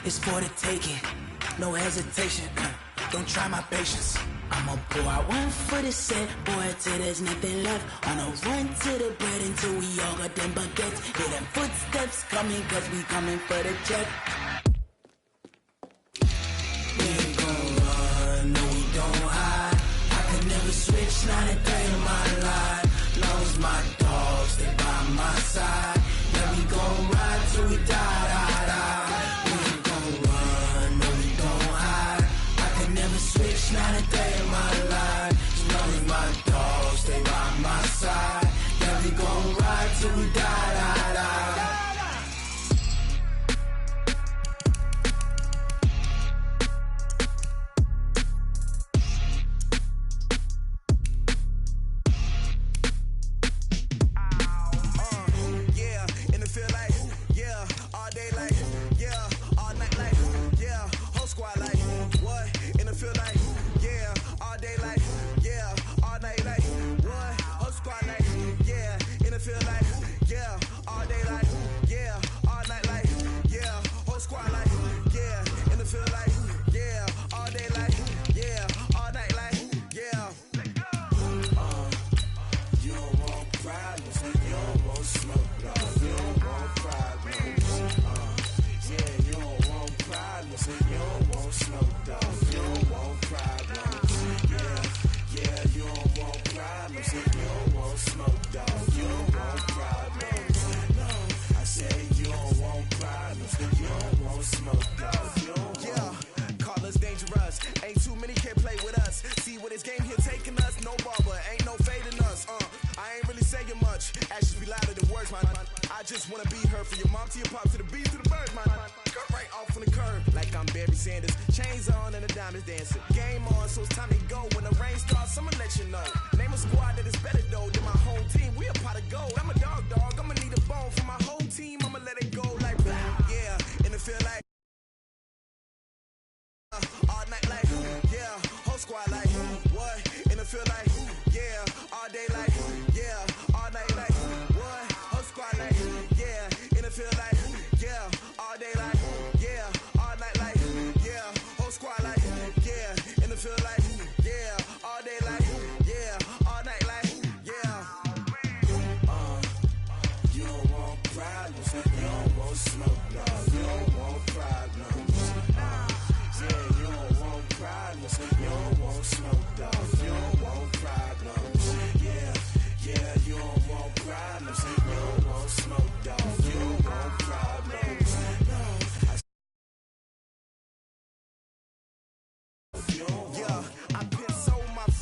it's for the taking. No hesitation, don't try my patience. I'ma pour out one for the set, boy, till there's nothing left. On a run to the bread until we all got them baguettes. Hear them footsteps coming, cause we coming for the check. We ain't gon' run, no we don't hide. I could never switch, not a day in my life. Long as my dogs, they by my side. Yeah, we gon' ride till we die, die, die. We ain't gon' run, no we don't hide. I could never switch, not a day in my life. As long as my dogs, they by my side. Yeah, we gon' ride till we die, die, die.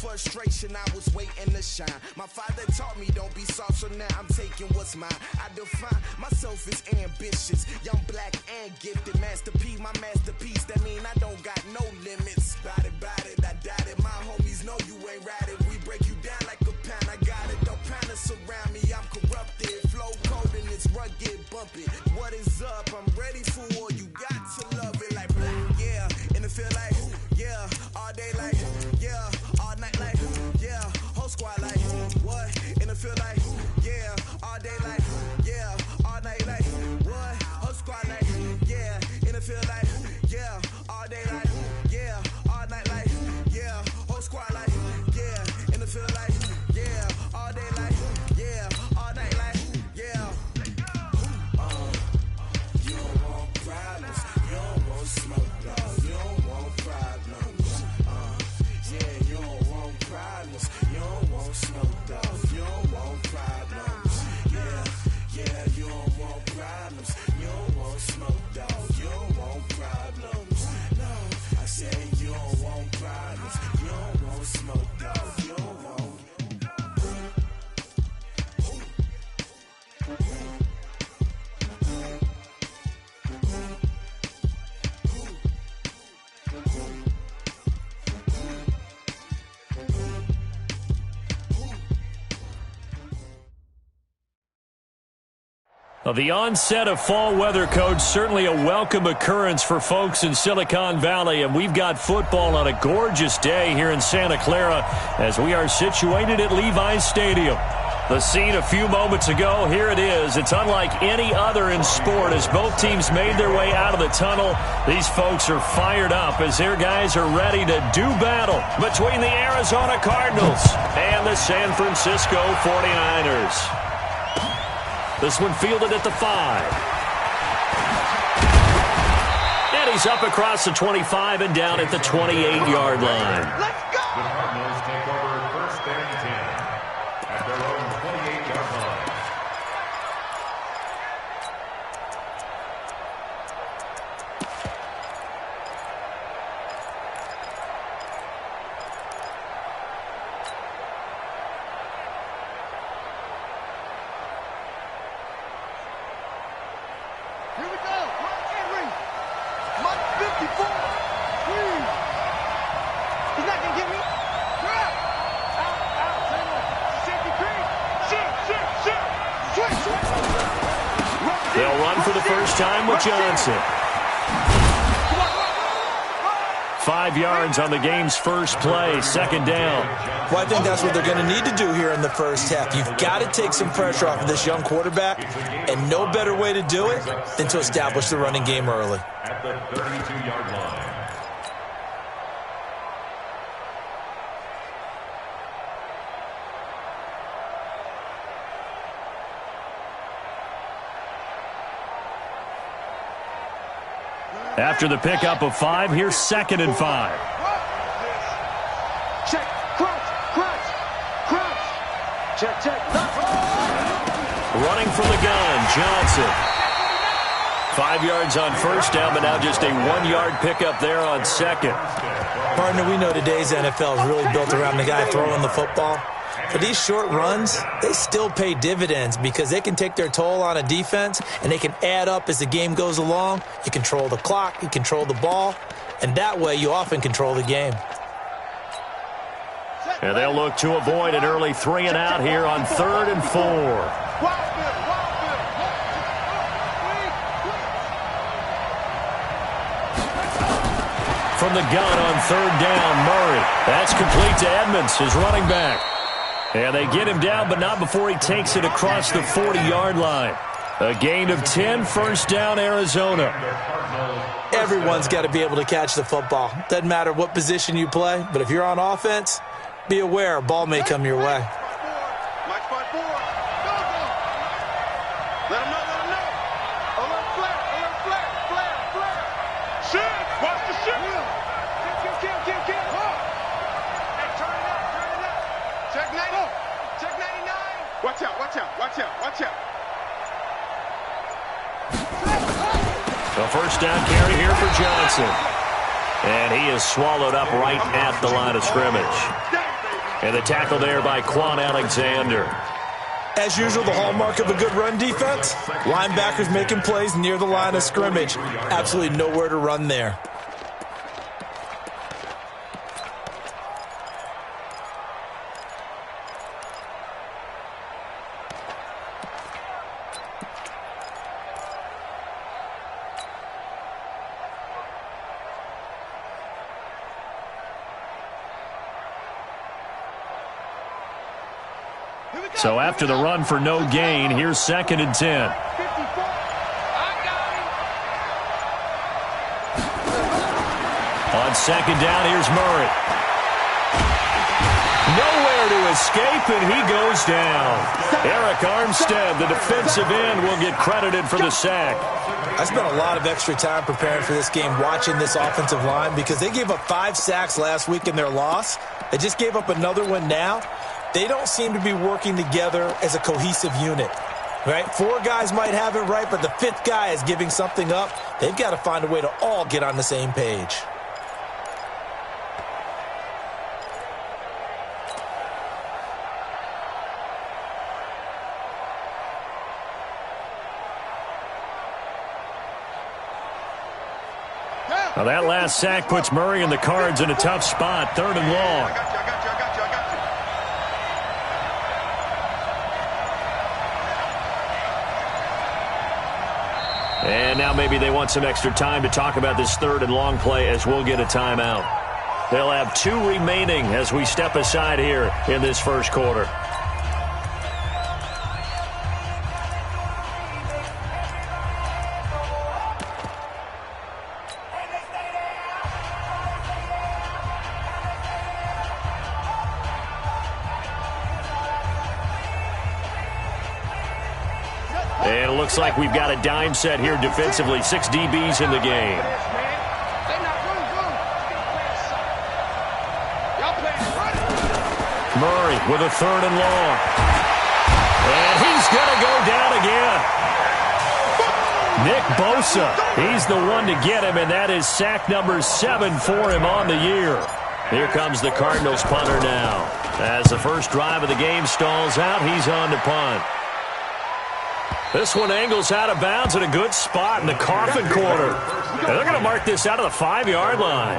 Frustration, I was waiting to shine. My father taught me don't be soft, so now I'm taking what's mine. I define myself as ambitious, young, black, and gifted. Master P, my masterpiece. That mean I don't got no limits. Bout it, I doubt it. My homies know you ain't ride it. We break you down like a pound. I got it. Don't pound us around me. I'm corrupted. Flow cold and it's rugged, bump it. What is up? I'm ready for war. You got to love it like yeah. And it feel like yeah. All day like yeah. All night like yeah. Whole squad like what? And it feel like yeah. All day like yeah. All night like what? Whole squad like yeah. And it feel like yeah. All day like yeah. All night like yeah. Whole squad like yeah. And it feel like yeah. All day like yeah. All night like yeah. You don't want problems. You don't want smoke, dog. You don't want problems. Yeah, you don't want problems. You don't want smoke, dog. You don't want problems. Yeah, you don't want problems. You don't want smoke, dog. You don't want problems. No, I said you don't want problems. You don't want smoke, dog. You don't want. Well, the onset of fall weather, Coach, certainly a welcome occurrence for folks in Silicon Valley, and we've got football on a gorgeous day here in Santa Clara as we are situated at Levi's Stadium. The scene a few moments ago, here it is. It's unlike any other in sport as both teams made their way out of the tunnel. These folks are fired up as their guys are ready to do battle between the Arizona Cardinals and the San Francisco 49ers. This one fielded at the 5. And he's up across the 25 and down at the 28-yard line. Let's go! The Cardinals take over first and 10 at their own 28-yard line. Here we go. Henry. Mike 54. Please. He's not going to get me. Crap. Out. Safety green. Shit. Switch. They'll run for the first time with Johnson. 5 yards on the game's first play, second down. Well, I think that's what they're going to need to do here in the first half. You've got to take some pressure off of this young quarterback, and no better way to do it than to establish the running game early. At the 32-yard line. After the pickup of 5, here's 2nd and 5. Check. Crunch. Check. Running from the gun, Johnson. 5 yards on first down, but now just a 1-yard pickup there on second. Partner, we know today's NFL is really built around the guy throwing the football. But these short runs, they still pay dividends because they can take their toll on a defense and they can add up as the game goes along. You control the clock, you control the ball, and that way you often control the game. And they'll look to avoid an early 3 and out here on 3rd and 4. From the gun on 3rd down, Murray. That's complete to Edmonds, his running back. And they get him down, but not before he takes it across the 40-yard line. A gain of 10, first down, Arizona. Everyone's got to be able to catch the football. Doesn't matter what position you play, but if you're on offense, be aware a ball may come your way. Mike spot 4. Go. Let him know. Alert flare. Shit. Watch the shit. Kill. Hey, turn it up. Check 90. Check 99. Watch out. The first down carry here for Johnson. And he is swallowed up right at the line of scrimmage. And the tackle there by Quan Alexander. As usual, the hallmark of a good run defense, linebackers making plays near the line of scrimmage. Absolutely nowhere to run there. So after the run for no gain, here's 2nd and 10. On 2nd down, here's Murray. Nowhere to escape, and he goes down. Eric Armstead, the defensive end, will get credited for the sack. I spent a lot of extra time preparing for this game, watching this offensive line, because they gave up 5 sacks last week in their loss. They just gave up another one now. They don't seem to be working together as a cohesive unit, right? 4 guys might have it right, but the 5th guy is giving something up. They've got to find a way to all get on the same page. Now that last sack puts Murray and the Cards in a tough spot, 3rd and long. I got you. And now maybe they want some extra time to talk about this 3rd and long play as we'll get a timeout. They'll have 2 remaining as we step aside here in this first quarter. looks like we've got a dime set here defensively. 6 DBs in the game. Murray with a 3rd and long. And he's going to go down again. Nick Bosa, he's the one to get him, and that is sack number 7 for him on the year. Here comes the Cardinals punter now. As the first drive of the game stalls out, he's on to punt. This one angles out of bounds in a good spot in the coffin corner. And they're going to mark this out of the 5-yard line.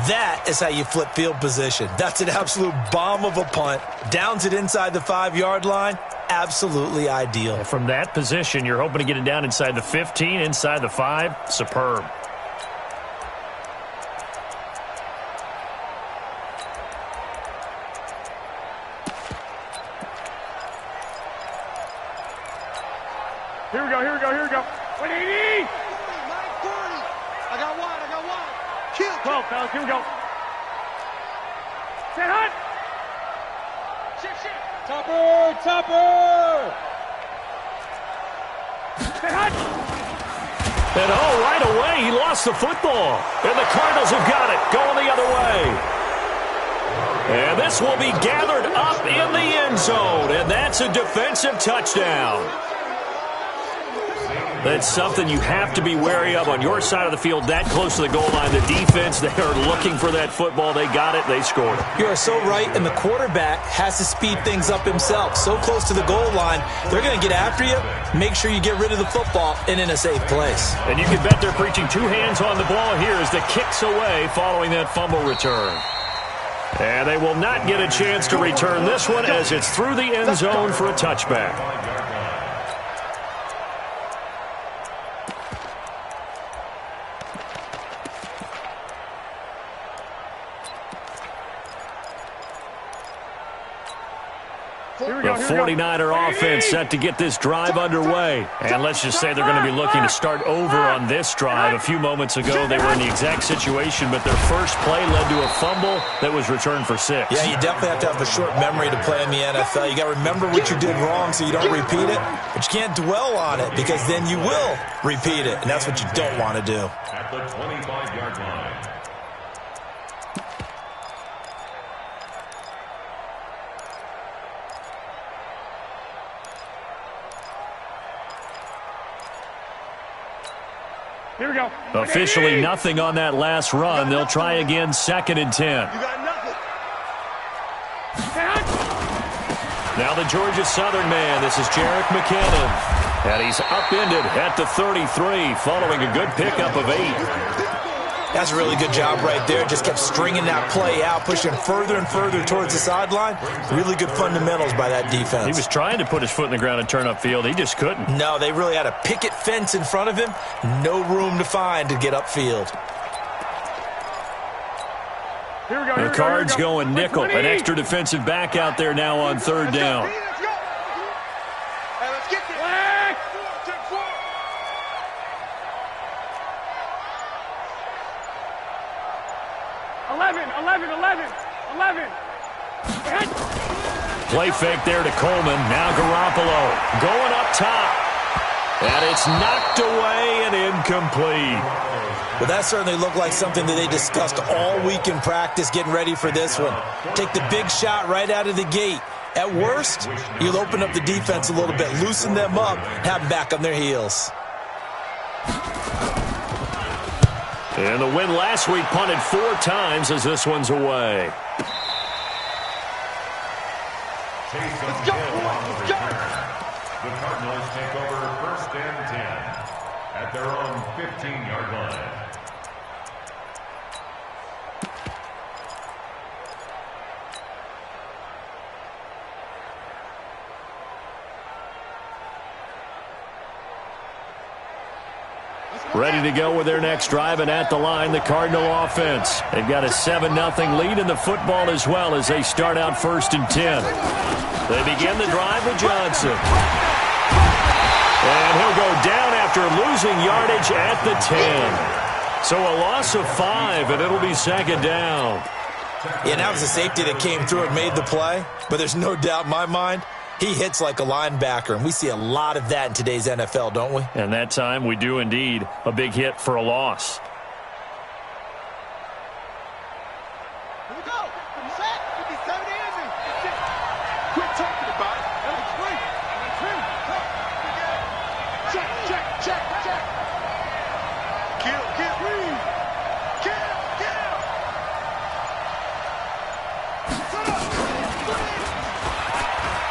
That is how you flip field position. That's an absolute bomb of a punt. Downs it inside the 5-yard line. Absolutely ideal. From that position, you're hoping to get it down inside the 15, inside the 5. Superb. Here we go, here we go, here we go. 180! I got one. Kill. 12, fellas, here we go. Set hunt! Shit. Topper! Set hunt! And right away, he lost the football. And the Cardinals have got it, going the other way. And this will be gathered up in the end zone. And that's a defensive touchdown. That's something you have to be wary of on your side of the field, that close to the goal line. The defense, they are looking for that football. They got it. They scored it. You are so right, and the quarterback has to speed things up himself. So close to the goal line, they're going to get after you. Make sure you get rid of the football and in a safe place. And you can bet they're preaching 2 hands on the ball here as the kick's away following that fumble return. And they will not get a chance to return this one as it's through the end zone for a touchback. The 49er offense set to get this drive underway. And let's just say they're going to be looking to start over on this drive. A few moments ago, they were in the exact situation, but their first play led to a fumble that was returned for 6. Yeah, you definitely have to have a short memory to play in the NFL. You got to remember what you did wrong so you don't repeat it, but you can't dwell on it because then you will repeat it, and that's what you don't want to do. At the 25-yard line. Here we go. Officially nothing on that last run. They'll try again, 2nd and 10. You got nothing. Now the Georgia Southern man. This is Jerick McKinnon. And he's upended at the 33 following a good pickup of 8. That's a really good job right there. Just kept stringing that play out, pushing further and further towards the sideline. Really good fundamentals by that defense. He was trying to put his foot in the ground and turn upfield. He just couldn't. No, they really had a picket fence in front of him. No room to find to get upfield. Here we go. The Cards going nickel. An extra defensive back out there now on 3rd down. Let's go. Hey, let's get this. 11. Play fake there to Coleman. Now Garoppolo going up top. And it's knocked away and incomplete. Well, that certainly looked like something that they discussed all week in practice getting ready for this one. Take the big shot right out of the gate. At worst, you'll open up the defense a little bit, loosen them up, have them back on their heels. And the win last week punted 4 times as this one's away. Let's go. The Cardinals take over 1st and 10 at their own 15-yard line. Ready to go with their next drive, and at the line, the Cardinal offense. They've got a 7-0 lead in the football as well as they start out 1st and 10. They begin the drive with Johnson. And he'll go down after losing yardage at the 10. So a loss of 5, and it'll be 2nd down. Yeah, that was a safety that came through and made the play, but there's no doubt in my mind He hits like a linebacker, and we see a lot of that in today's NFL, don't we? And that time we do indeed. A big hit for a loss. Here we go. Set. 57 easy. Quit talking about it. That looks great. Check, check, check, check. Kill, kill, please. Kill, kill. Set up.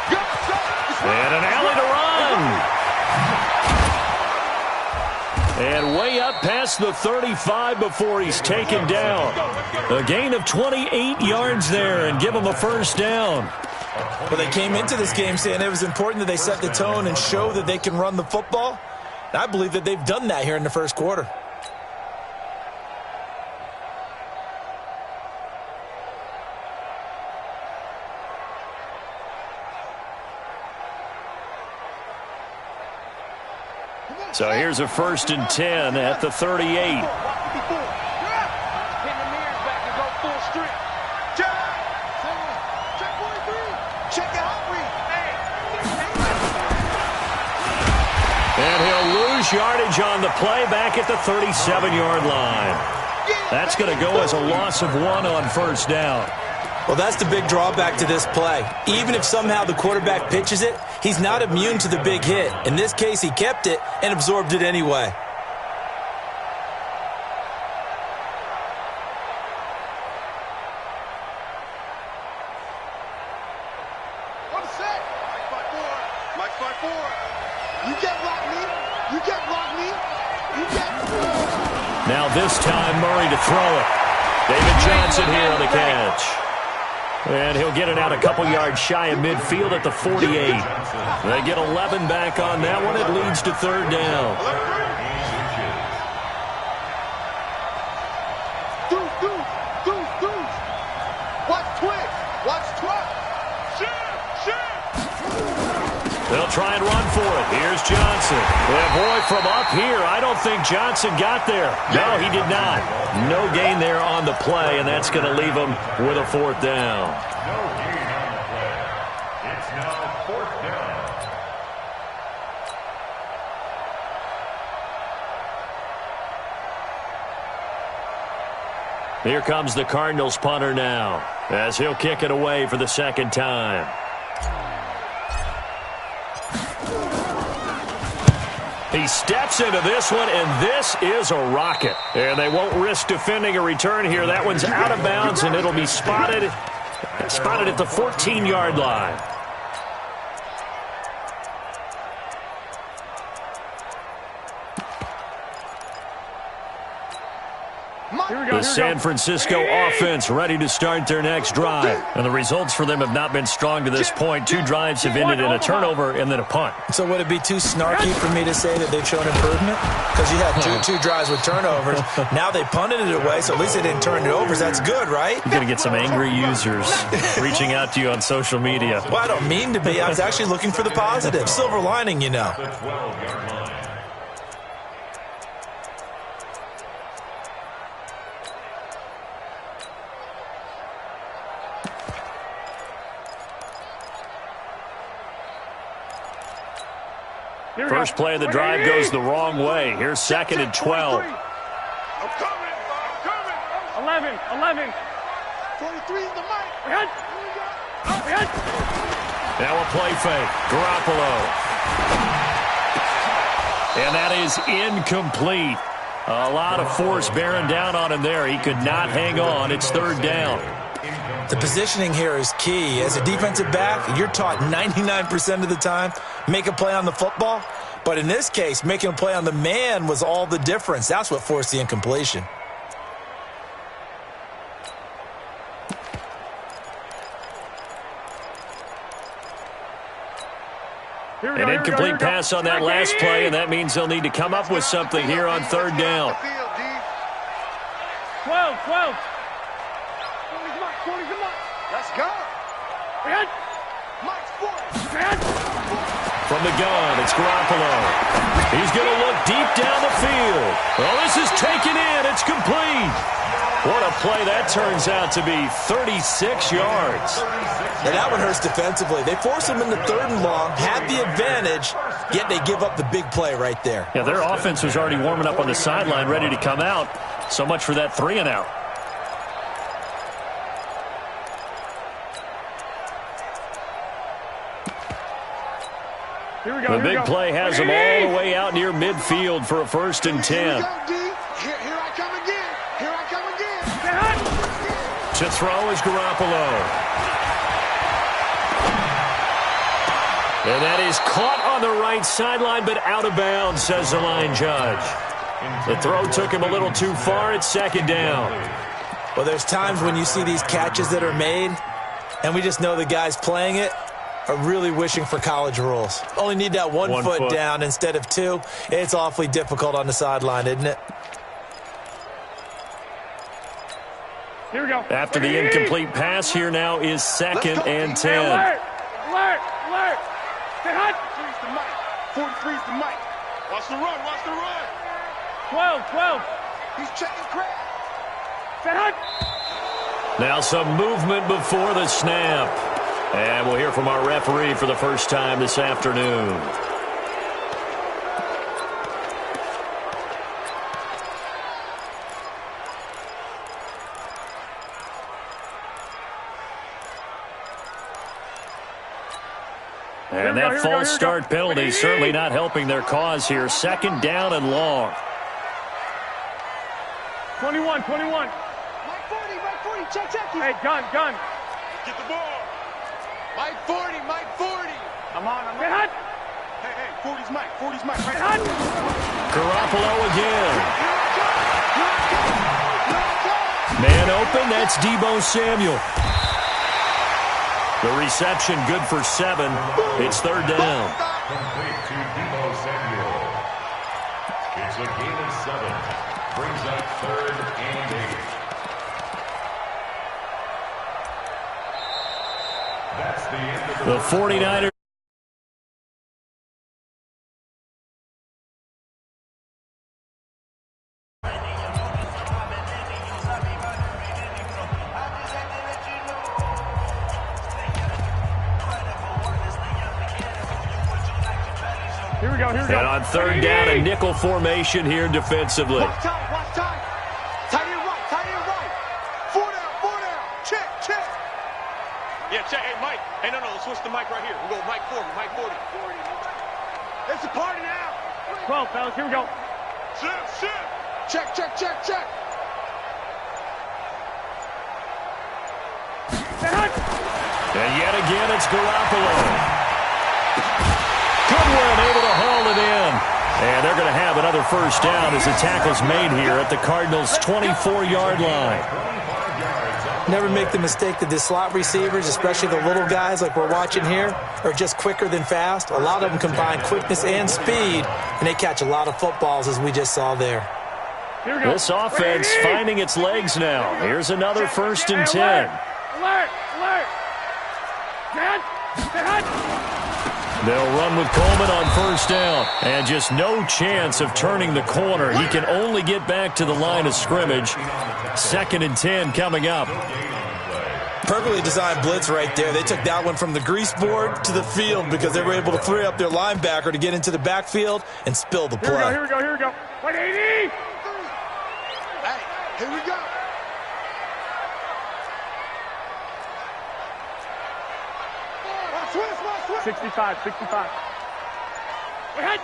Go, go. And an alley to run. And way up past the 35 before he's taken down. A gain of 28 yards there and give him a first down. Well, they came into this game saying it was important that they set the tone and show that they can run the football. And I believe that they've done that here in the first quarter. So here's a 1st and 10 at the 38. Pin the mirrors back and go full strip. Check. Check 43. Check your hot read. And he'll lose yardage on the play back at the 37-yard line. That's going to go as a loss of 1 on 1st down. Well, that's the big drawback to this play. Even if somehow the quarterback pitches it, he's not immune to the big hit. In this case, he kept it and absorbed it anyway. On the set. Mike 5-4. You can't block me. You can't block me. You can't. Now this time, Murray to throw it. David Johnson here on the catch. And he'll get it out a couple yards shy of midfield at the 48. They get 11 back on that one. It leads to 3rd down. Deuce. Watch twist. Watch twist. Shift. They'll try and run for it. Here's Johnson. And boy, from up here, I don't think Johnson got there. No, he did not. No gain there on the play, and that's going to leave him with a 4th down. No gain on the play. It's now 4th down. Here comes the Cardinals punter now, as he'll kick it away for the 2nd time. He steps into this one, and this is a rocket. And they won't risk defending a return here. That one's out of bounds, and it'll be spotted at the 14-yard line. The San Francisco offense ready to start their next drive. And the results for them have not been strong to this point. 2 drives have ended in a turnover and then a punt. So would it be too snarky for me to say that they've shown improvement? Because you had two drives with turnovers. Now they punted it away, so at least they didn't turn it over. So that's good, right? You're going to get some angry users reaching out to you on social media. Well, I don't mean to be. I was actually looking for the positive. Silver lining, you know. The 12-yard line. First play of the drive goes the wrong way. Here's 2nd and 12. I'm coming. 11. 43 is the mic. Now a play fake. Garoppolo. And that is incomplete. A lot of force bearing down on him there. He could not hang on. It's 3rd down. The positioning here is key. As a defensive back, you're taught 99% of the time, make a play on the football. But in this case, making a play on the man was all the difference. That's what forced the incompletion. An incomplete pass on that last play, and that means they'll need to come up with something here on 3rd down. 12. Let's go. Mike's 40. From the gun, it's Garoppolo. He's going to look deep down the field. Well, this is taken in. It's complete. What a play that turns out to be, 36 yards. And that one hurts defensively. They force them into 3rd and long, have the advantage, yet they give up the big play right there. Yeah, their offense was already warming up on the sideline, ready to come out. So much for that 3-and-out. Here we go. The big play has them all the way out near midfield for a 1st and 10. Here I come again. Here I come again. To throw is Garoppolo. And that is caught on the right sideline, but out of bounds, says the line judge. The throw took him a little too far. It's 2nd down. Well, there's times when you see these catches that are made, and we just know the guys playing it are really wishing for college rules. Only need that one foot down instead of 2. It's awfully difficult on the sideline, isn't it? Here we go. After the incomplete pass, here now is 2nd and 10. Alert! Stay hot! Freeze the mic. 43's the mic. Watch the run. 12. He's checking crap. Stay hot! Now some movement before the snap. And we'll hear from our referee for the first time this afternoon. And that false start penalty certainly not helping their cause here. 2nd down and long. 21. Mike 40. Check. Hey, gun. Get the ball. Mike 40. I'm on. Get hot. Hey, 40's Mike. Get hot. Garoppolo again. Man open, that's Deebo Samuel. The reception good for 7. It's 3rd down. Complete to Deebo Samuel. It's a gain of 7. Brings up 3rd and 8. That's the end of The 49ers. Here we go. And on 3rd down, a nickel formation here defensively. Watch time. Tight end right. 4 down. Check. Yeah, check. Hey, Mike. Hey, no, let's switch the mic right here. We'll go Mike 40. It's a party now. 12, fellas. Here we go. Shift. Check. And yet again, it's Garoppolo. Goodwin able to haul it in. And they're going to have another 1st down as the tackle's made here at the Cardinals' 24-yard line. Never make the mistake that the slot receivers, especially the little guys like we're watching here, are just quicker than fast. A lot of them combine quickness and speed, and they catch a lot of footballs, as we just saw there. This offense finding its legs now. Here's another 1st and 10. Alert. They'll run with Coleman on 1st down. And just no chance of turning the corner. He can only get back to the line of scrimmage. 2nd and 10 coming up. Perfectly designed blitz right there. They took that one from the grease board to the field because they were able to free up their linebacker to get into the backfield and spill the play. Here we go. 180. Hey, here we go. Switch. 65. Hit.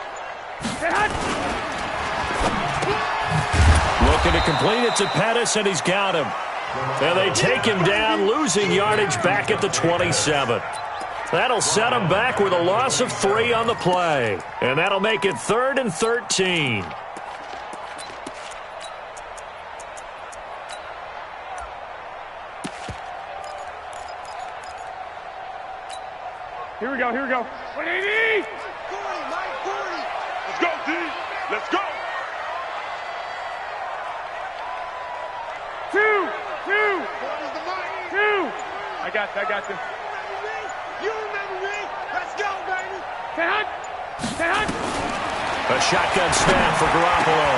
Looking to complete it to Pettis, and he's got him. And they take him down, losing yardage back at the 27. That'll set him back with a loss of 3 on the play. And that'll make it 3rd and 13. Here we go. 180. 40. Let's go, D. Let's go. 2. I got you. You remember me. Let's go, baby. Stay hot. A shotgun snap for Garoppolo.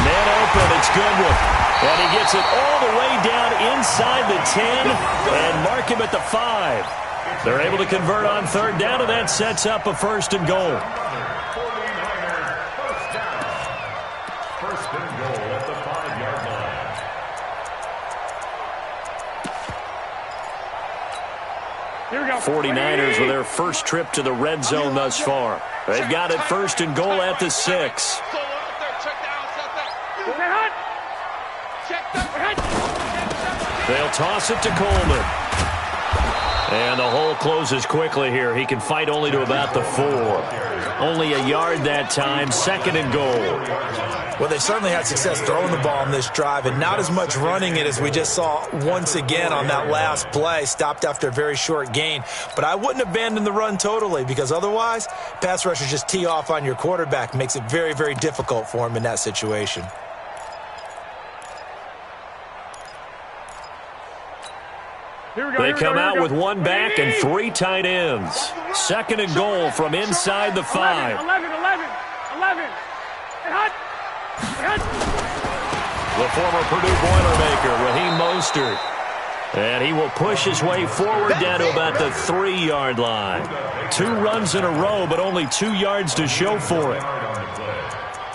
Man open, it's Goodwin. And he gets it all the way down inside the 10 and mark him at the 5. They're able to convert on third down, and that sets up a 1st and goal. 49ers first down. 1st and goal at the 5-yard line. Here we go. 49ers with their first trip to the red zone thus far. They've got it 1st and goal at the 6. They'll toss it to Coleman. And the hole closes quickly here. He can fight only to about the 4. Only a yard that time, 2nd and goal. Well, they certainly had success throwing the ball in this drive and not as much running it as we just saw once again on that last play. Stopped after a very short gain. But I wouldn't abandon the run totally because otherwise, pass rushers just tee off on your quarterback. Makes it very, very difficult for him in that situation. They come out with one back and 3 tight ends. 2nd and goal from inside the 5. 11. The former Purdue Boilermaker, Raheem Mostert. And he will push his way forward down to about the 3-yard line. 2 runs in a row, but only 2 yards to show for it.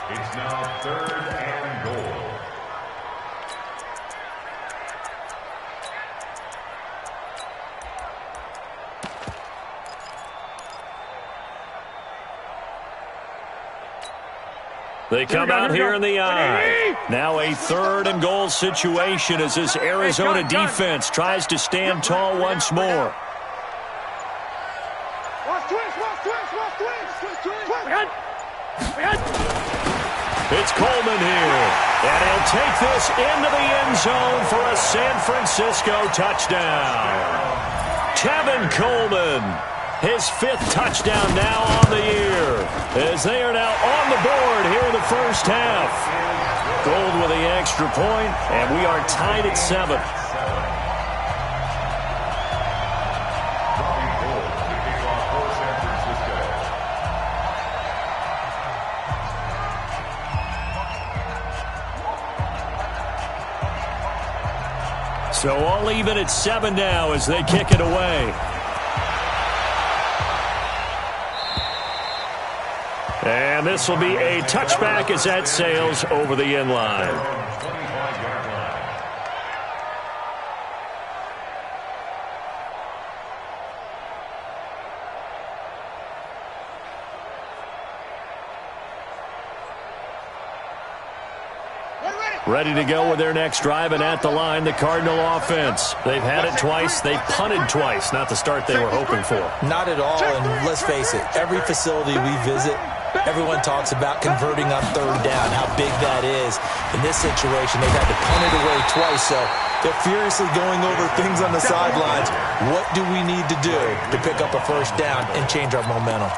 It's now 3rd and goal. They come out here in the eye. Now a 3rd and goal situation as this Arizona defense tries to stand tall once more. It's Coleman here. And he'll take this into the end zone for a San Francisco touchdown. Tevin Coleman. His 5th touchdown now on the year as they are now on the board here in the first half. Gold with the extra point, and we are tied at 7. Dropping goal to kick off for San Francisco. So all even at 7 now as they kick it away. And this will be a touchback as that sails over the end line. 25-yard line. Ready to go with their next drive, and at the line, the Cardinal offense. They've had it twice. They've punted twice. Not the start they were hoping for. Not at all, and let's face it, every facility we visit, everyone talks about converting on 3rd down, how big that is. In this situation, they've had to punt it away twice, so they're furiously going over things on the sidelines. What do we need to do to pick up a 1st down and change our momentum?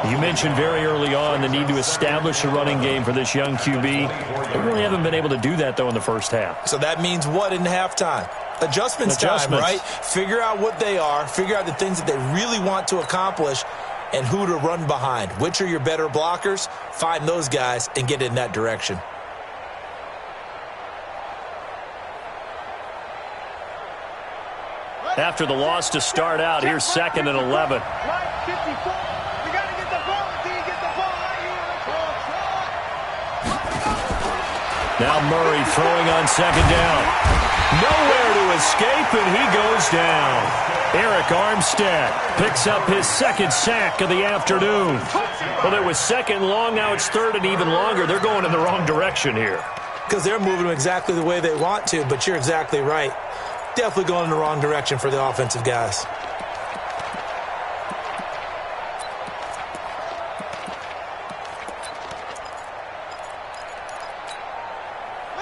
You mentioned very early on the need to establish a running game for this young QB. They really haven't been able to do that, though, in the first half. So that means what in halftime? Adjustments time, right? Figure out what they are, figure out the things that they really want to accomplish, and who to run behind. Which are your better blockers? Find those guys and get in that direction. After the loss to start out, here's 2nd and 11. Now Murray throwing on 2nd down. Nowhere to escape, and he goes down. Eric Armstead picks up his 2nd sack of the afternoon. Well, it was 2nd long, now it's 3rd and even longer. They're going in the wrong direction here. Because they're moving them exactly the way they want to, but you're exactly right. Definitely going in the wrong direction for the offensive guys.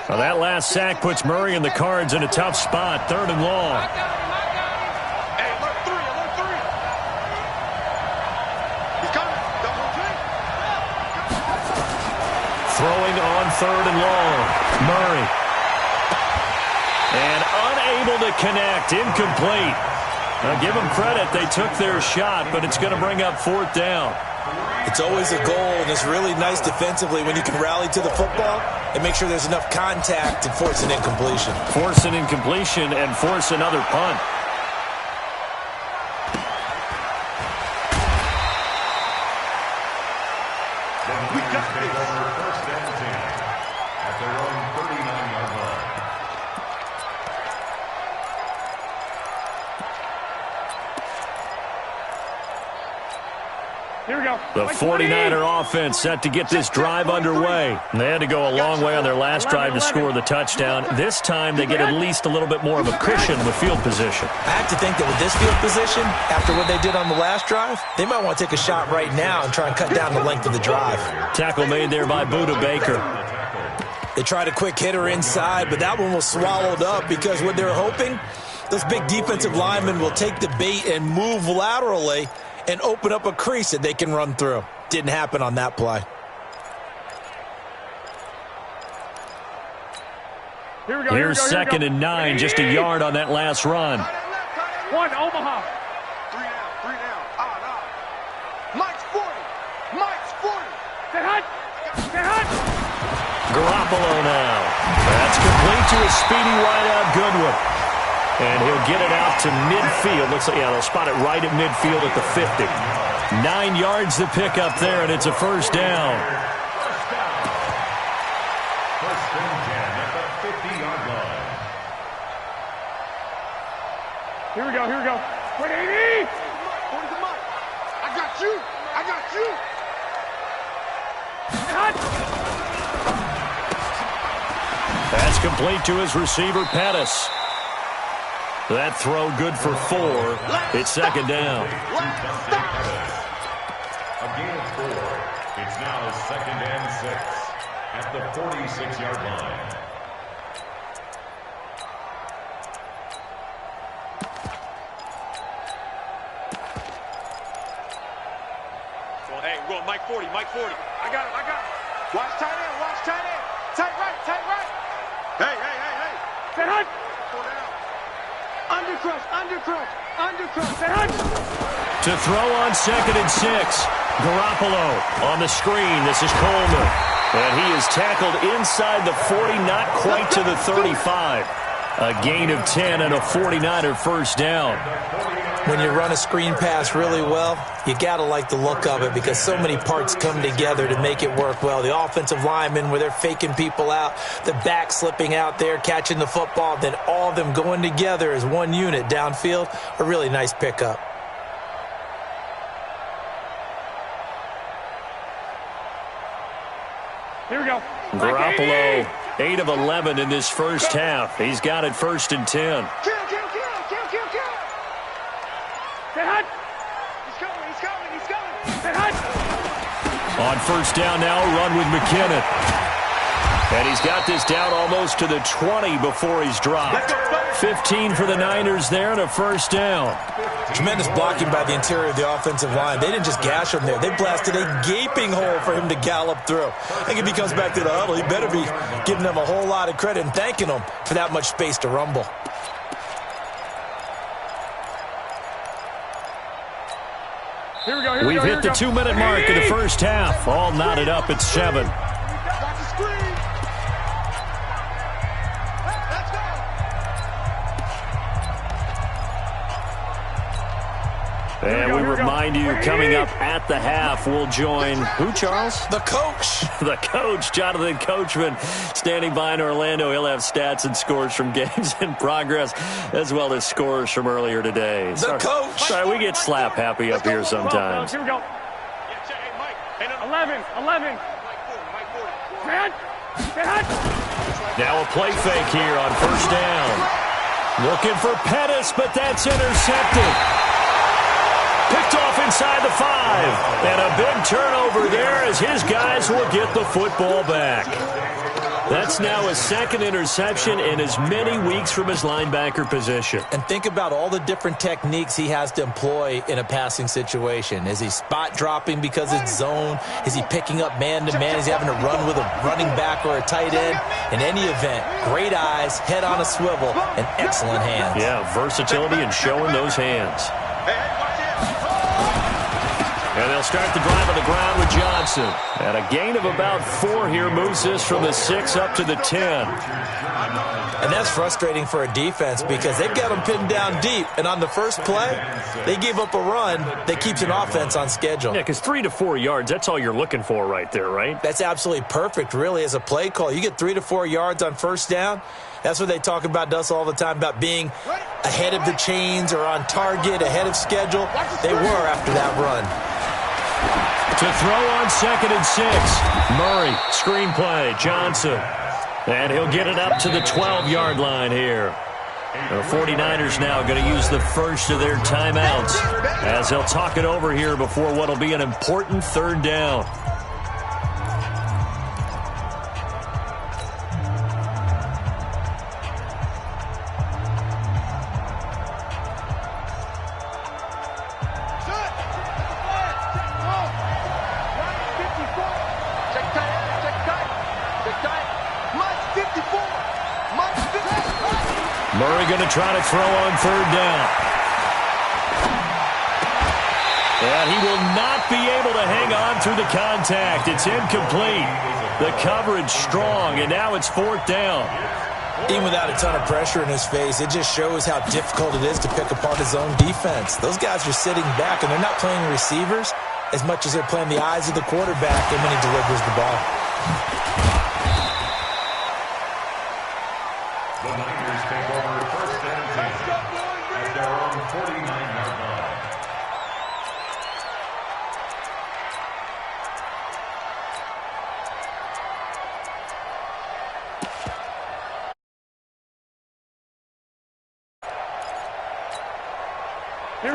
Well, that last sack puts Murray and the Cards in a tough spot, 3rd and long. Hey, alert 3, alert 3. He's coming. Double J. Throwing on 3rd and long. Murray. And unable to connect. Incomplete. Now, give them credit. They took their shot, but it's going to bring up 4th down. It's always a goal, and it's really nice defensively when you can rally to the football and make sure there's enough contact to force an incompletion. Force an incompletion and force another punt. We got this. Over first and 10 at their own 39-yard line. Here we go. The 49er offense set to get this drive underway. They had to go a long way on their last drive to score the touchdown. This time they get at least a little bit more of a cushion with field position. I have to think that with this field position, after what they did on the last drive, they might want to take a shot right now and try and cut down the length of the drive. Tackle made there by Buda Baker. They tried a quick hitter inside, but that one was swallowed up because what they're hoping, those big defensive linemen will take the bait and move laterally and open up a crease that they can run through. Didn't happen on that play. Here's second and 9, just a yard on that last run. One, Omaha. Three down. Mike's 40. Stay hot. Garoppolo now. That's complete to a speedy wideout Goodwin. And he'll get it out to midfield. Looks like, yeah, they'll spot it right at midfield at the 50. 9 yards to pick up there, and it's a first down. First and 10 at the 50-yard line. Here we go. 180. 40 to Mike. I got you. Hot. That's complete to his receiver, Pettis. That throw good for 4. It's second down. A gain of 4. It's now second and 6 at the 46-yard line. Well, hey, we're going Mike 40. I got it. Watch tight end. Tight right. Hey. Stay hot. Undercrush. Stay hot. To throw on second and 6. Garoppolo on the screen. This is Coleman. And he is tackled inside the 40, not quite to the 35. A gain of 10 and a 49er first down. When you run a screen pass really well, you got to like the look of it because so many parts come together to make it work well. The offensive linemen, where they're faking people out, the back slipping out there, catching the football, then all of them going together as one unit downfield, a really nice pickup. Here we go. Garoppolo, 8 of 11 in this first half. He's got it first and 10. Kill. Stay hot. He's coming. Stay hot. On first down now, run with McKinnon. And he's got this down almost to the 20 before he's dropped. 15 for the Niners there and a first down. Tremendous blocking by the interior of the offensive line. They didn't just gash him there. They blasted a gaping hole for him to gallop through. I think if he comes back to the huddle, he better be giving them a whole lot of credit and thanking them for that much space to rumble. We've hit the 2-minute mark of the first half. All knotted up at 7. And we remind you, coming up at the half, we'll join who, Charles? The coach. The coach, Jonathan Coachman, standing by in Orlando. He'll have stats and scores from games in progress, as well as scores from earlier today. The coach. Sorry, we get slap happy up here sometimes. Here we go. 11. Now a play fake here on first down. Looking for Pettis, but that's intercepted. Picked off inside the 5. And a big turnover there as his guys will get the football back. That's now his second interception in as many weeks from his linebacker position. And think about all the different techniques he has to employ in a passing situation. Is he spot dropping because it's zone? Is he picking up man-to-man? Is he having to run with a running back or a tight end? In any event, great eyes, head on a swivel, and excellent hands. Yeah, versatility and showing those hands. And they'll start the drive on the ground with Johnson. And a gain of about 4 here moves this from the 6 up to the 10. And that's frustrating for a defense because they've got them pinned down deep. And on the first play, they gave up a run that keeps an offense on schedule. Yeah, because 3 to 4 yards, that's all you're looking for right there, right? That's absolutely perfect, really, as a play call. You get 3 to 4 yards on first down. That's what they talk about, Dust, all the time, about being ahead of the chains or on target, ahead of schedule. They were after that run. To throw on 2nd and 6. Murray, screenplay, Johnson. And he'll get it up to the 12-yard line here. The 49ers now going to use the first of their timeouts as they'll talk it over here before what will be an important 3rd down. Murray going to try to throw on 3rd down. And he will not be able to hang on through the contact. It's incomplete. The coverage strong, and now it's 4th down. Even without a ton of pressure in his face, it just shows how difficult it is to pick apart his own defense. Those guys are sitting back, and they're not playing receivers as much as they're playing the eyes of the quarterback and when he delivers the ball. The Niners take over 1st and 10 at their own 49-yard line.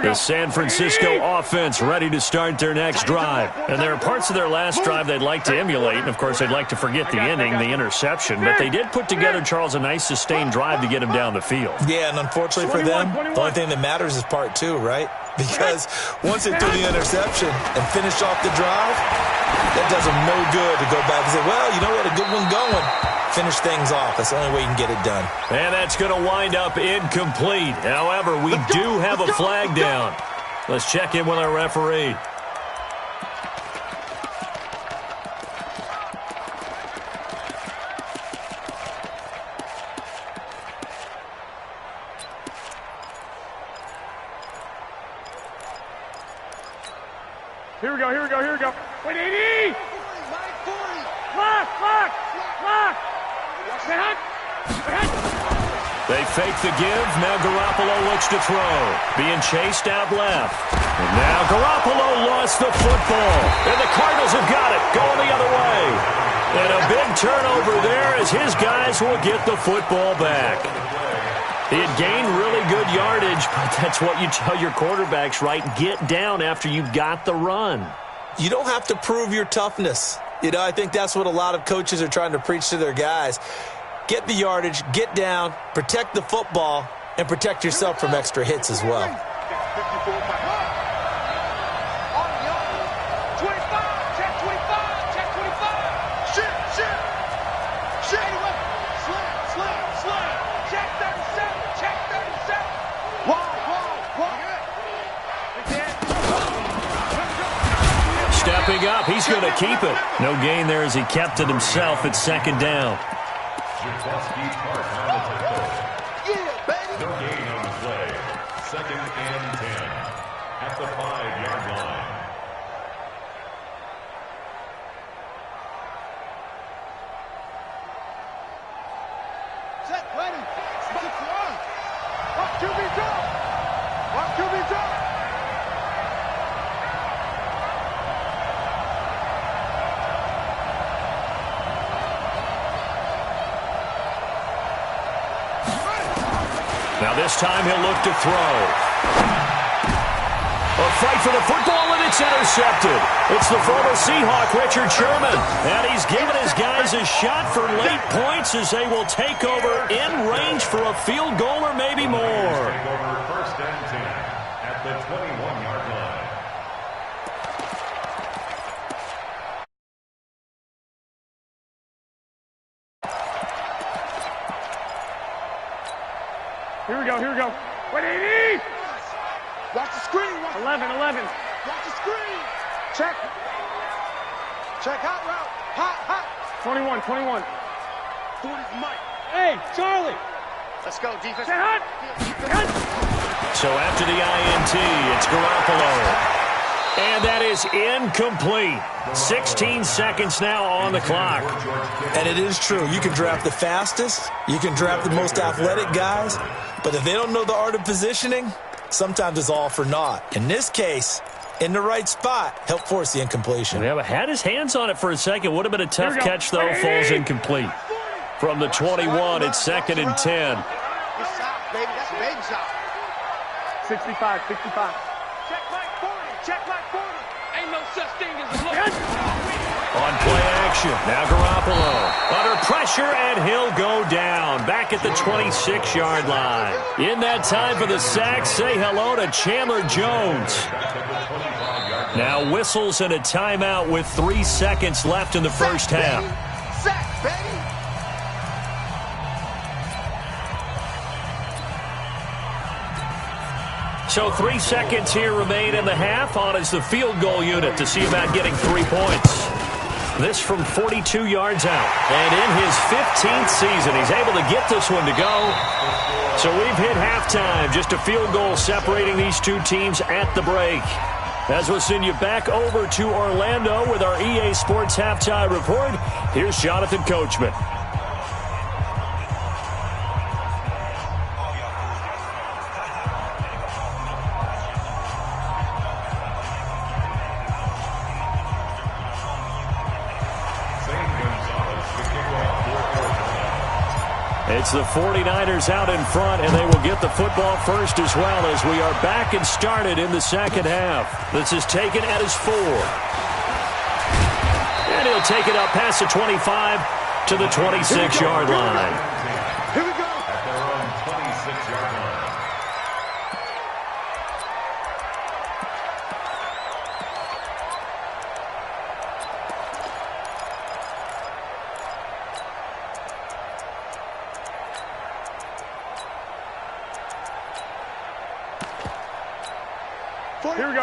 The San Francisco offense ready to start their next drive. And there are parts of their last drive they'd like to emulate. And, of course, they'd like to forget the ending, the interception. But they did put together, Charles, a nice sustained drive to get him down the field. Yeah, and unfortunately for them, the only thing that matters is part 2, right? Because once they threw the interception and finished off the drive, that does them no good to go back and say, well, you know, we had a good one going. Finish things off. That's the only way you can get it done. And that's going to wind up incomplete. However, we do have a flag down. Let's check in with our referee. Here we go, here we go, here we go. 180! Lock, lock, lock! They fake the give. Now Garoppolo looks to throw. Being chased out left. And now Garoppolo lost the football. And the Cardinals have got it. Going the other way. And a big turnover there as his guys will get the football back. He had gained really good yardage, but that's what you tell your quarterbacks, right? Get down after you've got the run. You don't have to prove your toughness. You know, I think that's what a lot of coaches are trying to preach to their guys. Get the yardage, get down, protect the football, and protect yourself from extra hits as well. Stepping up, he's going to keep it. No gain there as he kept it himself at 2nd down. No gain on the play. 2nd and 10 at the 5-yard line. Set, ready. Walk QB drop. Walk QB drop. Now this time he'll look to throw. A fight for the football, and it's intercepted. It's the former Seahawk, Richard Sherman. And he's given his guys a shot for late points as they will take over in range for a field goal or maybe more. Take over 1st and 10 at the 21-yard line. Here we go, here we go. 180! Watch the screen. 11. Watch the screen. Check. Check, hot route. Hot. 21. 40's Mike. Hey, Charlie. Let's go, defense. Check hot. So after the INT, it's Garoppolo. And that is incomplete. 16 seconds now on the clock. And it is true. You can draft the fastest. You can draft the most athletic guys. But if they don't know the art of positioning, sometimes it's all for naught. In this case, in the right spot, help force the incompletion. Yeah, but had his hands on it for a second. Would have been a tough catch, though. Falls incomplete. From the 21, it's 2nd and 10. Good shot, baby. That's a baby shot. 65. Check like 40. Check like 40. Ain't no such thing as a look. On play action. Now Garoppolo under pressure, and he'll go down. Back at the 26-yard line. In that time for the sack, say hello to Chandler Jones. Now whistles and a timeout with 3 seconds left in the first half. Sack, baby. So 3 seconds here remain in the half. On is the field goal unit to see about getting 3 points. This from 42 yards out. And in his 15th season, he's able to get this one to go. So we've hit halftime. Just a field goal separating these two teams at the break. As we'll send you back over to Orlando with our EA Sports Halftime Report, here's Jonathan Coachman. It's the 49ers out in front, and they will get the football first as well as we are back and started in the second half. This is taken at his 4. And he'll take it up past the 25 to the 26-yard line. Here we go. At their own 26-yard line.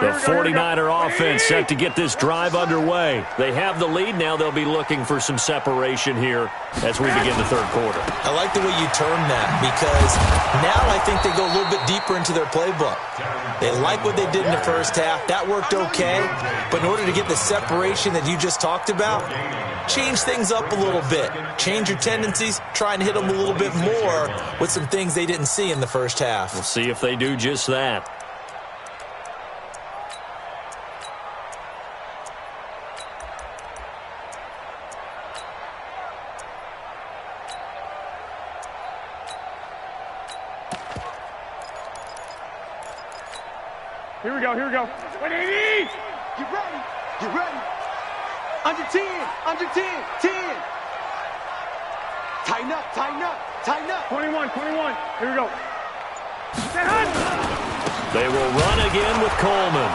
The 49er offense set to get this drive underway. They have the lead. Now they'll be looking for some separation here as we begin the third quarter. I like the way you term that, because now I think they go a little bit deeper into their playbook. They like what they did in the first half. That worked okay. But in order to get the separation that you just talked about, change things up a little bit. Change your tendencies. Try and hit them a little bit more with some things they didn't see in the first half. We'll see if they do just that. Here we go. 180. Get ready. Under 10. 10. Tighten up. 21. Here we go. They will run again with Coleman.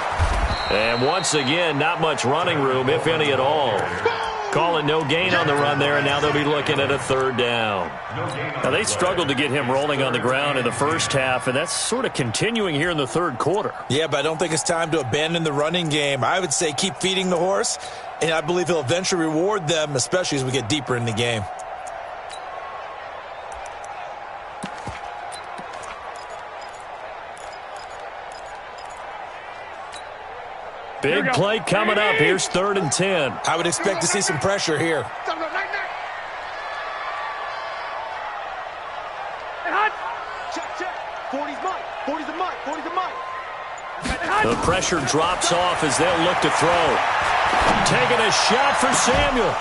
And once again, not much running room, if any at all. Call it no gain on the run there, and now they'll be looking at a third down. Now, they struggled to get him rolling on the ground in the first half, and that's sort of continuing here in the third quarter. Yeah, but I don't think it's time to abandon the running game. I would say keep feeding the horse, and I believe he'll eventually reward them, especially as we get deeper in the game. Big play coming up. Here's 3rd and 10. I would expect to see some pressure here. Check. 40's Mike. The pressure drops off as they'll look to throw. Taking a shot for Samuel.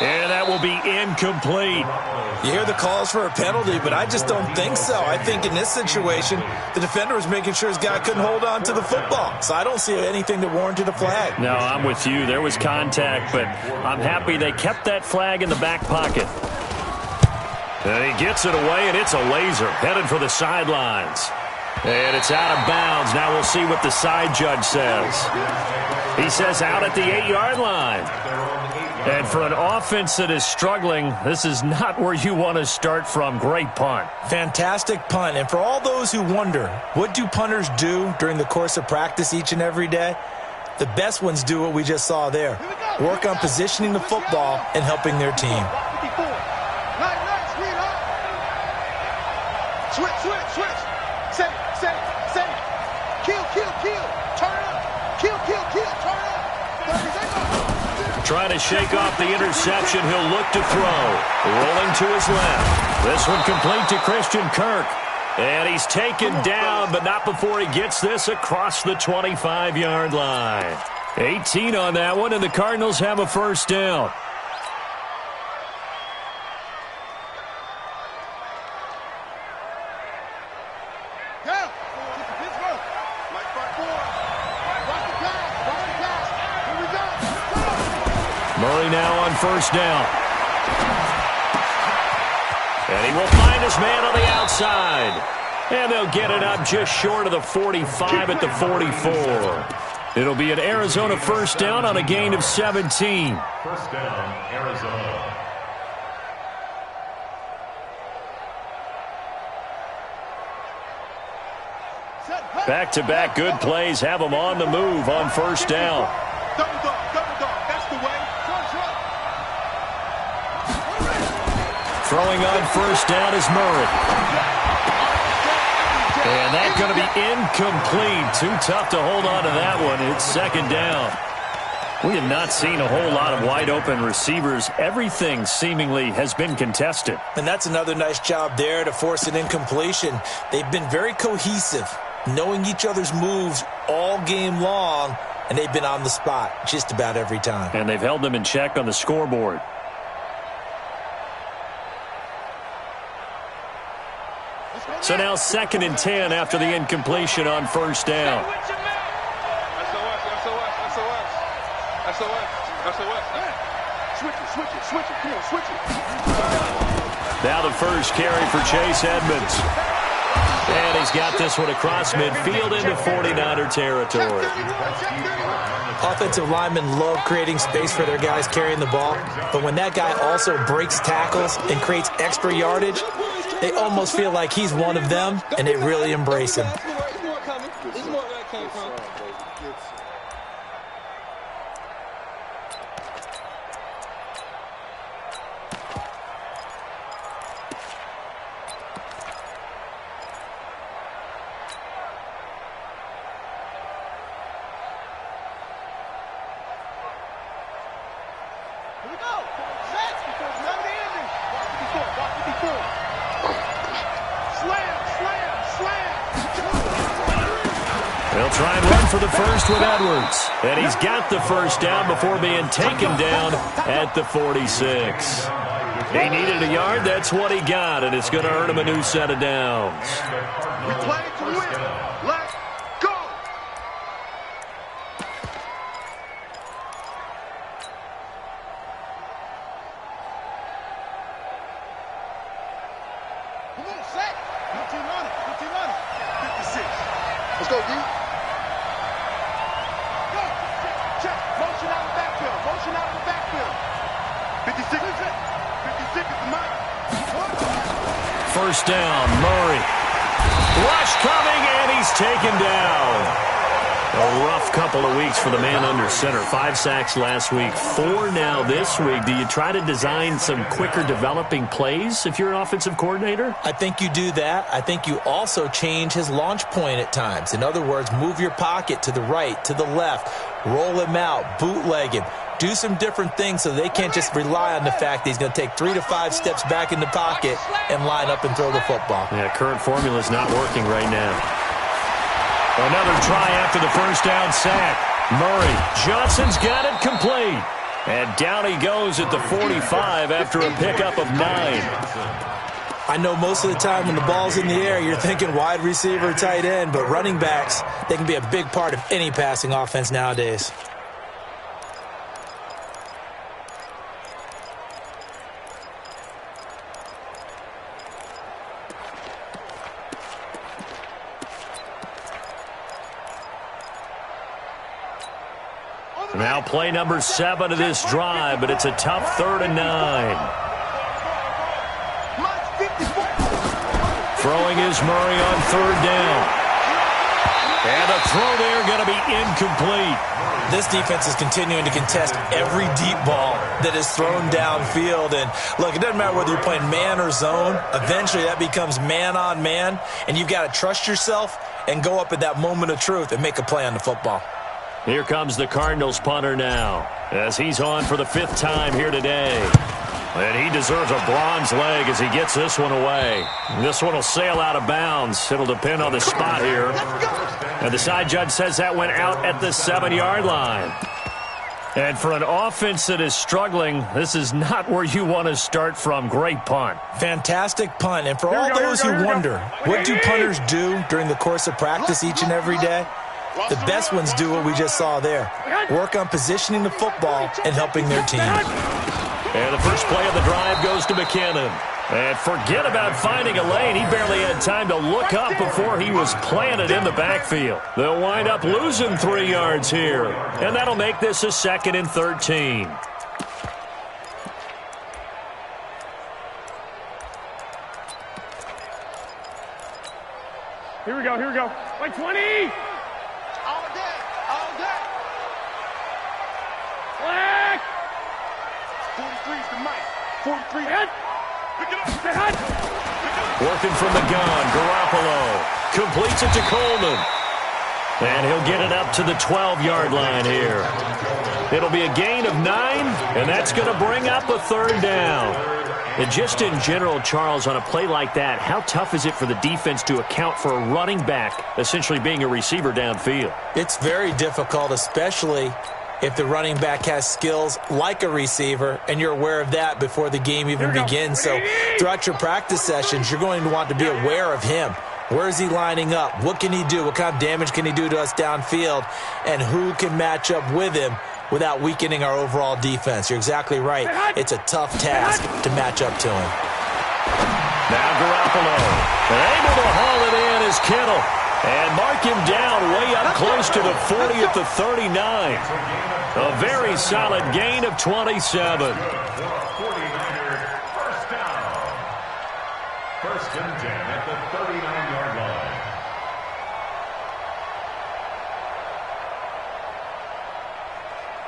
And that will be incomplete. You hear the calls for a penalty, but I just don't think so. I think in this situation, the defender was making sure his guy couldn't hold on to the football. So I don't see anything that warranted a flag. No, I'm with you. There was contact, but I'm happy they kept that flag in the back pocket. And he gets it away, and it's a laser headed for the sidelines. And it's out of bounds. Now we'll see what the side judge says. He says out at the 8-yard line. And for an offense that is struggling, this is not where you want to start from. Great punt. Fantastic punt. And for all those who wonder, what do punters do during the course of practice each and every day? The best ones do what we just saw there. Work on positioning the football and helping their team. Switch. Save. Kill. Turn up. Kill. Turn up. Trying to shake off the interception. He'll look to throw. Rolling to his left. This one complete to Christian Kirk. And he's taken down, but not before he gets this across the 25-yard line. 18 on that one, and the Cardinals have a first down. Murray now on first down. And he will find his man on the outside. And they'll get it up just short of the 45 at the 44. It'll be an Arizona first down on a gain of 17. First down, Arizona. Back-to-back good plays have them on the move on first down. Double dog. That's the way. Throwing on first down is Murray. And that's going to be incomplete. Too tough to hold on to that one. It's second down. We have not seen a whole lot of wide-open receivers. Everything seemingly has been contested. And that's another nice job there to force an incompletion. They've been very cohesive, knowing each other's moves all game long, and they've been on the spot just about every time. And they've held them in check on the scoreboard. So now 2nd and 10 after the incompletion on first down. Switch it. Come on, switch it. Now the first carry for Chase Edmonds. And he's got this one across midfield into 49er territory. Offensive linemen love creating space for their guys carrying the ball, but when that guy also breaks tackles and creates extra yardage, they almost feel like he's one of them, and they really embrace him. They'll try and run for the first with Edwards. And he's got the first down before being taken down at the 46. He needed a yard. That's what he got, and it's going to earn him a new set of downs. We play to win. Let's go. Come on, sack. Good team on it. 56. Let's go, D. Go. Check. Motion out of the backfield. 56. 56 is the mark. First down, Murray. Rush coming, and he's taken down. A rough couple of weeks for the man under center. 5 sacks last week, 4 now this week. Do you try to design some quicker developing plays if you're an offensive coordinator? I think you do that. I think you also change his launch point at times. In other words, move your pocket to the right, to the left, roll him out, bootleg him. Do some different things so they can't just rely on the fact that he's going to take 3 to 5 steps back in the pocket and line up and throw the football. Yeah, current formula is not working right now. Another try after the first down sack. Murray. Johnson's got it complete. And down he goes at the 45 after a pickup of 9. I know most of the time when the ball's in the air, you're thinking wide receiver, tight end, but running backs, they can be a big part of any passing offense nowadays. Now play number 7 of this drive, but it's a tough 3rd and 9. Mike 54. Throwing is Murray on 3rd down. And the throw there going to be incomplete. This defense is continuing to contest every deep ball that is thrown downfield. And look, it doesn't matter whether you're playing man or zone. Eventually that becomes man on man. And you've got to trust yourself and go up at that moment of truth and make a play on the football. Here comes the Cardinals punter now, as he's on for the 5th time here today. And he deserves a bronze leg as he gets this one away. This one will sail out of bounds. It'll depend on the spot here. And the side judge says that went out at the 7-yard line. And for an offense that is struggling, this is not where you want to start from. Great punt. Fantastic punt. And for all those who wonder, what do punters do during the course of practice each and every day? The best ones do what we just saw there. Work on positioning the football and helping their team. And the first play of the drive goes to McKinnon. And forget about finding a lane. He barely had time to look up before he was planted in the backfield. They'll wind up losing 3 yards here. And that'll make this a 2nd and 13. Here we go, here we go. Like 20! All day, all day. Black! 43 is the mic. 43. Hit! Pick it up. Hit! Working from the gun, Garoppolo completes it to Coleman. And he'll get it up to the 12-yard line here. It'll be a gain of 9, and that's going to bring up a 3rd down. And just in general, Charles, on a play like that, how tough is it for the defense to account for a running back essentially being a receiver downfield? It's very difficult, especially if the running back has skills like a receiver, and you're aware of that before the game even begins. So throughout your practice sessions, you're going to want to be aware of him. Where is he lining up? What can he do? What kind of damage can he do to us downfield? And who can match up with him without weakening our overall defense? You're exactly right. It's a tough task to match up to him. Now Garoppolo, able to haul it in is Kittle. And mark him down way up close to the 40 at the 39. A very solid gain of 27. 49ers first down. 1st and 10 at the 39-yard line.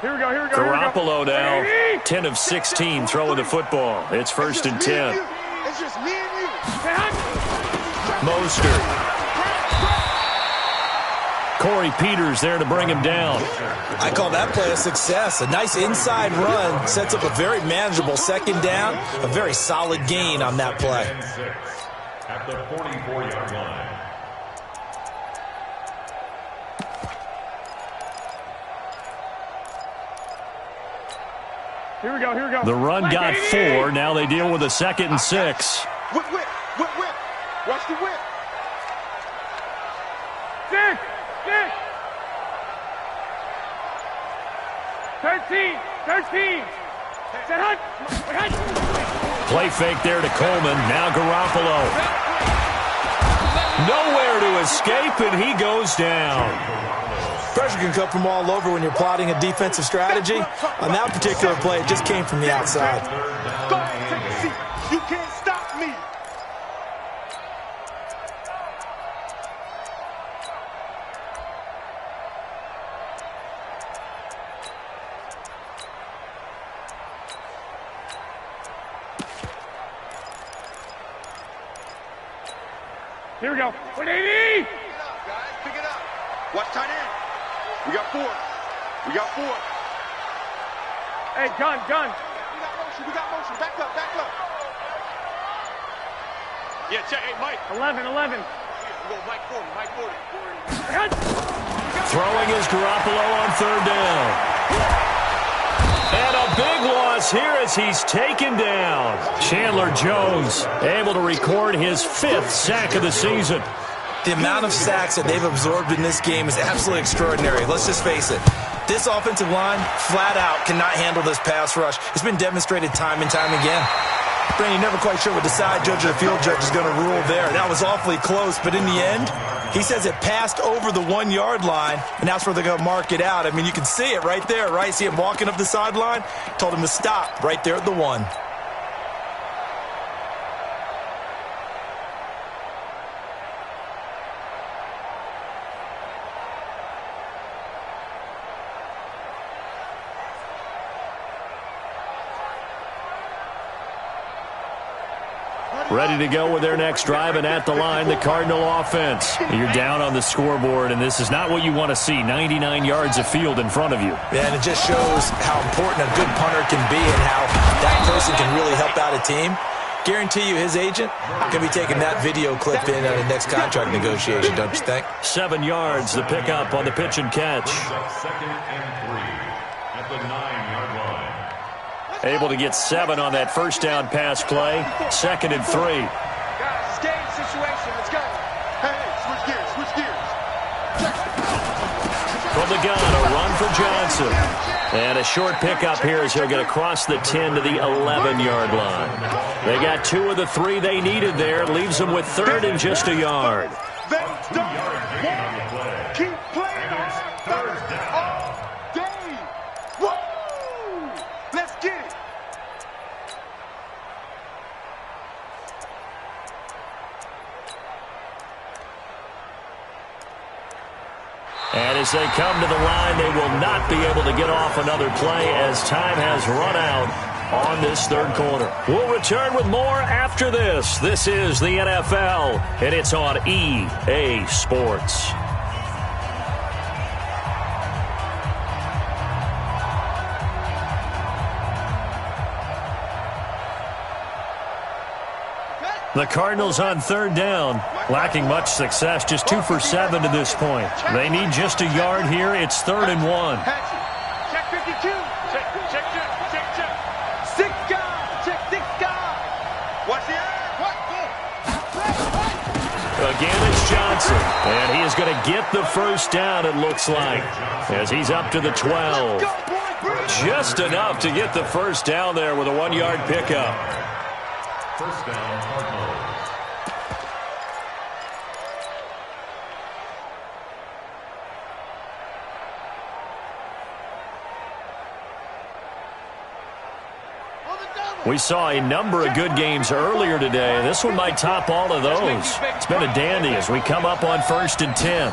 Here we go, here we go, Garoppolo now, 10 of 16 throwing the football. It's 1st and 10. It's just me and you. Mostert. Corey Peters there to bring him down. I call that play a success. A nice inside run sets up a very manageable 2nd down. A very solid gain on that play. At the 44-yard line. Here we go, here we go. The run got 4. Now they deal with a 2nd and 6. Whip, whip, whip, whip. Watch the whip. 6! 13! 13! Set hunt! Play fake there to Coleman. Now Garoppolo. Nowhere to escape, and he goes down. Pressure can come from all over when you're plotting a defensive strategy. On that particular play, it just came from the outside. Go ahead, take a seat. You can't stop me. Here we go. 180! Pick it up, guys. Pick it up. Watch tight end. We got 4. We got 4. Hey, gun. We got motion. We got motion. Back up. Back up. Yeah, check. Hey, Mike. 11. We go Mike 40. Mike 40. Throwing is Garoppolo on 3rd down. And a big loss here as he's taken down. Chandler Jones able to record his 5th sack of the season. The amount of sacks that they've absorbed in this game is absolutely extraordinary. Let's just face it. This offensive line, flat out, cannot handle this pass rush. It's been demonstrated time and time again. Brandon, you're never quite sure what the side judge or the field judge is going to rule there. That was awfully close, but in the end, he says it passed over the 1-yard line, and that's where they're going to mark it out. I mean, you can see it right there, right? See him walking up the sideline? Told him to stop right there at the 1. ready to go with their next drive, and at the line, the Cardinal offense. You're down on the scoreboard, and this is not what you want to see, 99 yards of field in front of you. Yeah, and it just shows how important a good punter can be and how that person can really help out a team. Guarantee you his agent can be taking that video clip in on the next contract negotiation, don't you think? 7 yards, the pickup on the pitch and catch. Second and 3 at the 9-yard line. Able to get 7 on that first down pass play. 2nd and 3. Guys, it's game situation. Let's go. Hey, switch gears. From the gun, a run for Johnson. And a short pickup here as he'll get across the 10 to the 11-yard line. They got 2 of the 3 they needed there. Leaves them with 3rd and just a yard. Keep playing on third all day. Woo! Let's get it. And as they come to the line, they will not be able to get off another play as time has run out on this third quarter. We'll return with more after this. This is the NFL, and it's on EA Sports. The Cardinals on third down, lacking much success, just 2 for 7 to this point. They need just a yard here. It's 3rd and 1. Check 52. Check. 6 guys. Check 6 guys. Watch the air. Again, it's Johnson, and he is going to get the first down, it looks like, as he's up to the 12. Just enough to get the first down there with a 1-yard pickup. First down, Cardinals. We saw a number of good games earlier today. This one might top all of those. It's been a dandy as we come up on 1st and 10.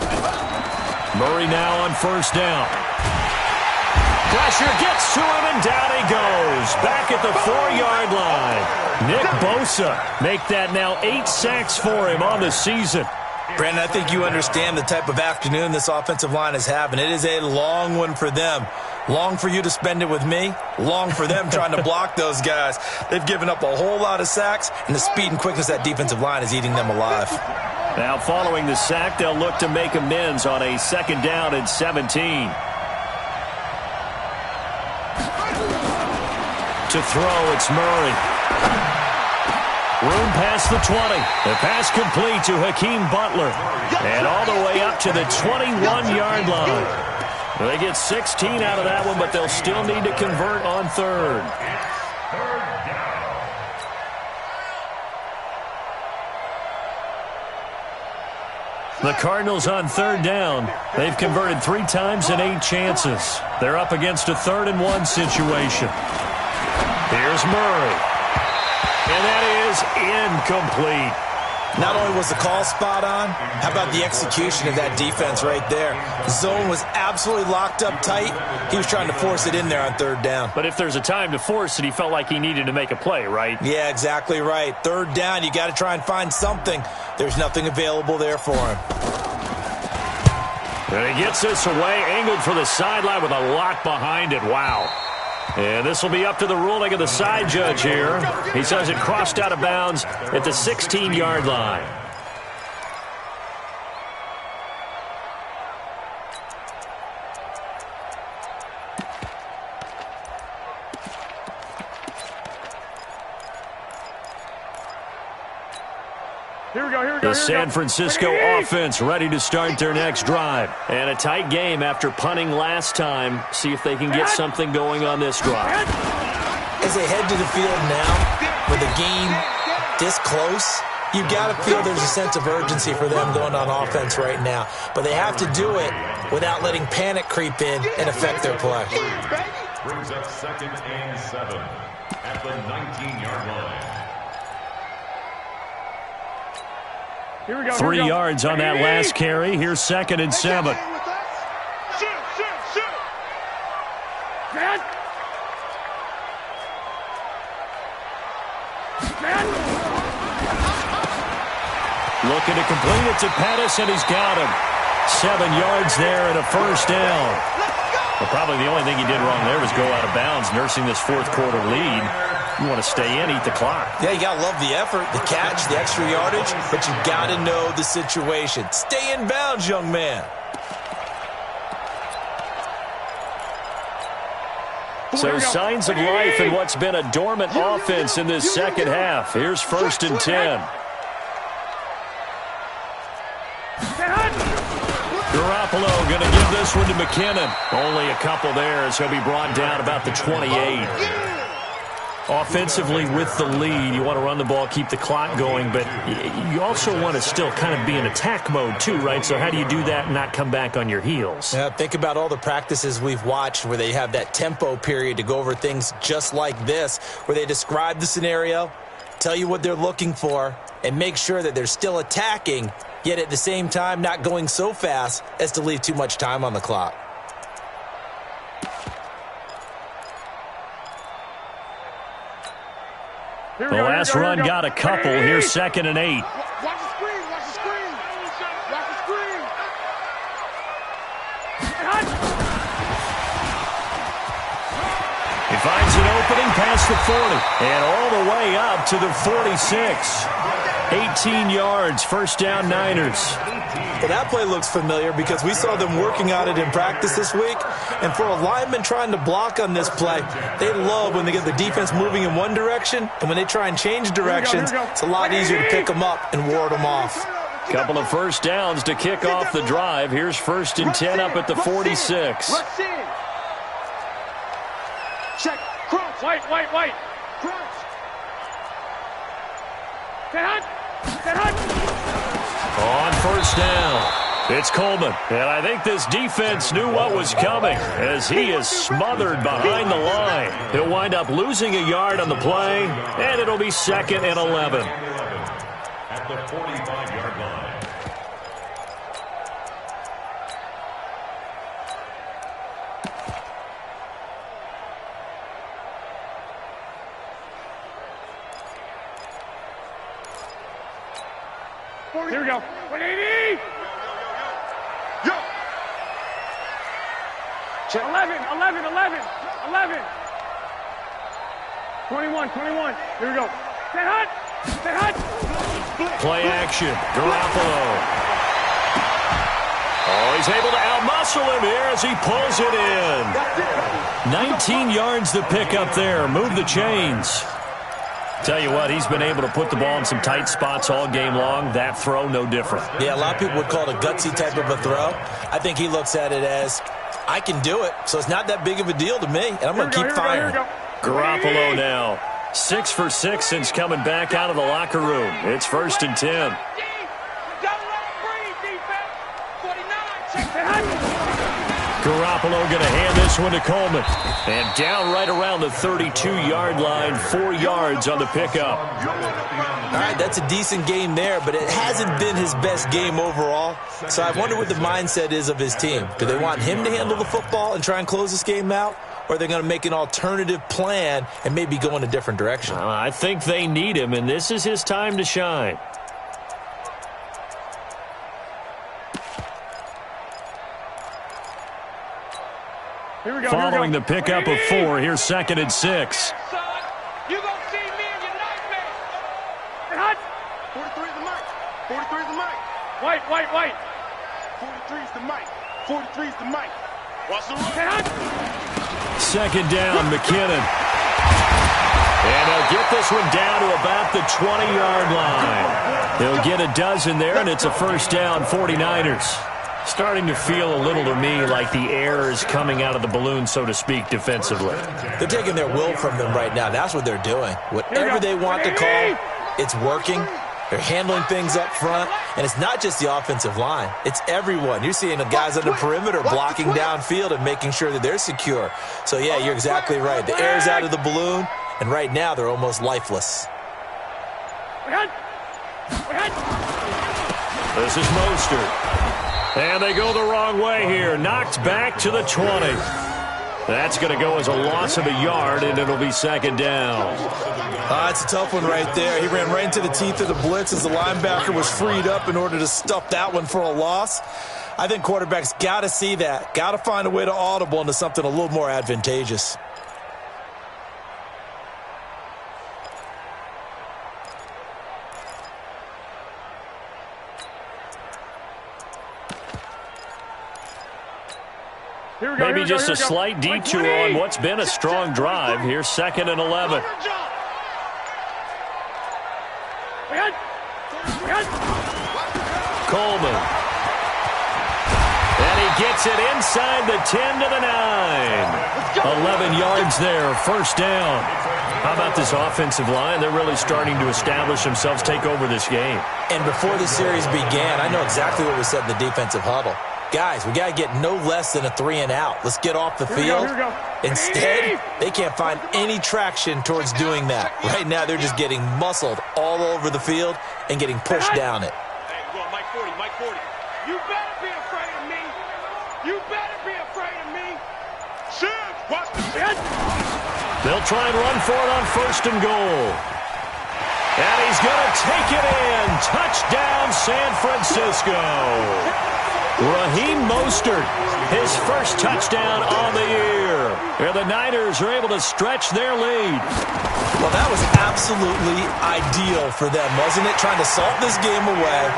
Murray now on first down. Pressure gets to him, and down he goes. Back at the 4-yard line. Nick Bosa make that now 8 sacks for him on the season. Brandon, I think you understand the type of afternoon this offensive line is having. It is a long one for them. Long for you to spend it with me. Long for them trying to block those guys. They've given up a whole lot of sacks, and the speed and quickness of that defensive line is eating them alive. Now following the sack, they'll look to make amends on a 2nd down and 17. To throw, it's Murray. Room past the 20. The pass complete to Hakeem Butler. And all the way up to the 21-yard line. They get 16 out of that one, but they'll still need to convert on 3rd. The Cardinals on 3rd down. They've converted 3 times in 8 chances. They're up against a 3rd and 1 situation. Here's Murray. And that is incomplete. Not only was the call spot on, how about the execution of that defense right there? The zone was absolutely locked up tight. He was trying to force it in there on 3rd down. But if there's a time to force it, he felt like he needed to make a play, right? Yeah, exactly right. 3rd down, you got to try and find something. There's nothing available there for him. And he gets this away, angled for the sideline with a lot behind it. Wow. And this will be up to the ruling of the side judge here. He says it crossed out of bounds at the 16-yard line. Here we go. The San Francisco offense ready to start their next drive. And a tight game after punting last time. See if they can get something going on this drive. As they head to the field now, with the game this close, you got to feel there's a sense of urgency for them going on offense right now. But they have to do it without letting panic creep in and affect their play. Brings up 2nd and 7 at the 19-yard line. Here we go. 3 yards on that last carry. Here's 2nd and 7. Shoot. Man. looking to complete it to Pettis, and he's got him. 7 yards there and a first down. Well, probably the only thing he did wrong there was go out of bounds, nursing this fourth-quarter lead. You want to stay in, eat the clock. Yeah, you got to love the effort, the catch, the extra yardage, but you got to know the situation. Stay in bounds, young man. So signs of life in what's been a dormant offense in this second half. Here's 1st and 10. Garoppolo going to give this one to McKinnon. Only a couple there as he'll be brought down about the 28. Offensively with the lead, you want to run the ball, keep the clock going, but you also want to still kind of be in attack mode too, right? So how do you do that and not come back on your heels? Yeah, think about all the practices we've watched where they have that tempo period to go over things just like this, where they describe the scenario, tell you what they're looking for, and make sure that they're still attacking, yet at the same time not going so fast as to leave too much time on the clock. The last run got a couple. Here's 2nd and 8. Watch the screen, watch the screen. Watch the screen. He finds an opening past the 40 and all the way up to the 46. 18 yards, first down Niners. Well, that play looks familiar because we saw them working on it in practice this week. And for a lineman trying to block on this play, they love when they get the defense moving in one direction. And when they try and change directions, it's a lot easier to pick them up and ward them off. Couple of first downs to kick off the drive. Here's 1st and 10 up at the 46. Check. Crunch. White. Crunch. On first down, it's Coleman. And I think this defense knew what was coming as he is smothered behind the line. He'll wind up losing a yard on the play, and it'll be 2nd and 11. At the 45-yard line. Here we go. 180. Yo. Check. 11. 21. Here we go. Stay hot. Play action. Garoppolo. Oh, he's able to outmuscle him here as he pulls it in. 19 yards to pick up there. Move the chains. Tell you what, he's been able to put the ball in some tight spots all game long. That throw, no different. Yeah, a lot of people would call it a gutsy type of a throw. I think he looks at it as, I can do it, so it's not that big of a deal to me, and I'm going to keep firing. Garoppolo now, 6 for 6 since coming back out of the locker room. It's 1st and 10. Garoppolo going to hand this one to Coleman. And down right around the 32-yard line, 4 yards on the pickup. All right, that's a decent game there, but it hasn't been his best game overall. So I wonder what the mindset is of his team. Do they want him to handle the football and try and close this game out? Or are they going to make an alternative plan and maybe go in a different direction? I think they need him, and this is his time to shine. Here we go. Following the pickup of 4, here's 2nd and 6. You gonna see me in your nightmare. Hot. 43 is the mic. 43 is the mic. White. 43 is the mic. 43 is the mic. Watch the run. 2nd down, McKinnon. And he'll get this one down to about the 20-yard line. He'll get a dozen there, and it's a first down, 49ers. Starting to feel a little to me like the air is coming out of the balloon, so to speak, defensively. They're taking their will from them right now. That's what they're doing. Whatever they want to call, it's working. They're handling things up front, and it's not just the offensive line. It's everyone. You're seeing the guys on the perimeter blocking downfield and making sure that they're secure. So, yeah, you're exactly right. The air's out of the balloon, and right now they're almost lifeless. This is Mostert. And they go the wrong way here. Knocked back to the 20. That's going to go as a loss of a yard, and it'll be 2nd down. It's a tough one right there. He ran right into the teeth of the blitz as the linebacker was freed up in order to stuff that one for a loss. I think quarterbacks got to see that. Got to find a way to audible into something a little more advantageous. Maybe just a slight detour on what's been a strong drive. Here's 2nd and 11. Coleman. And he gets it inside the 10 to the 9. 11 yards there, first down. How about this offensive line? They're really starting to establish themselves, take over this game. And before the series began, I know exactly what was said in the defensive huddle. Guys, we got to get no less than a 3-and-out. Let's get off the field. Instead, they can't find any traction towards doing that. Right now, they're just getting muscled all over the field and getting pushed down it. Hey, go on, Mike 40, Mike 40. You better be afraid of me. You better be afraid of me. Shit, watch the shit. They'll try and run for it on 1st and goal. And he's going to take it in. Touchdown, San Francisco. Raheem Mostert, his first touchdown on the year. And the Niners are able to stretch their lead. Well, that was absolutely ideal for them, wasn't it? Trying to salt this game away.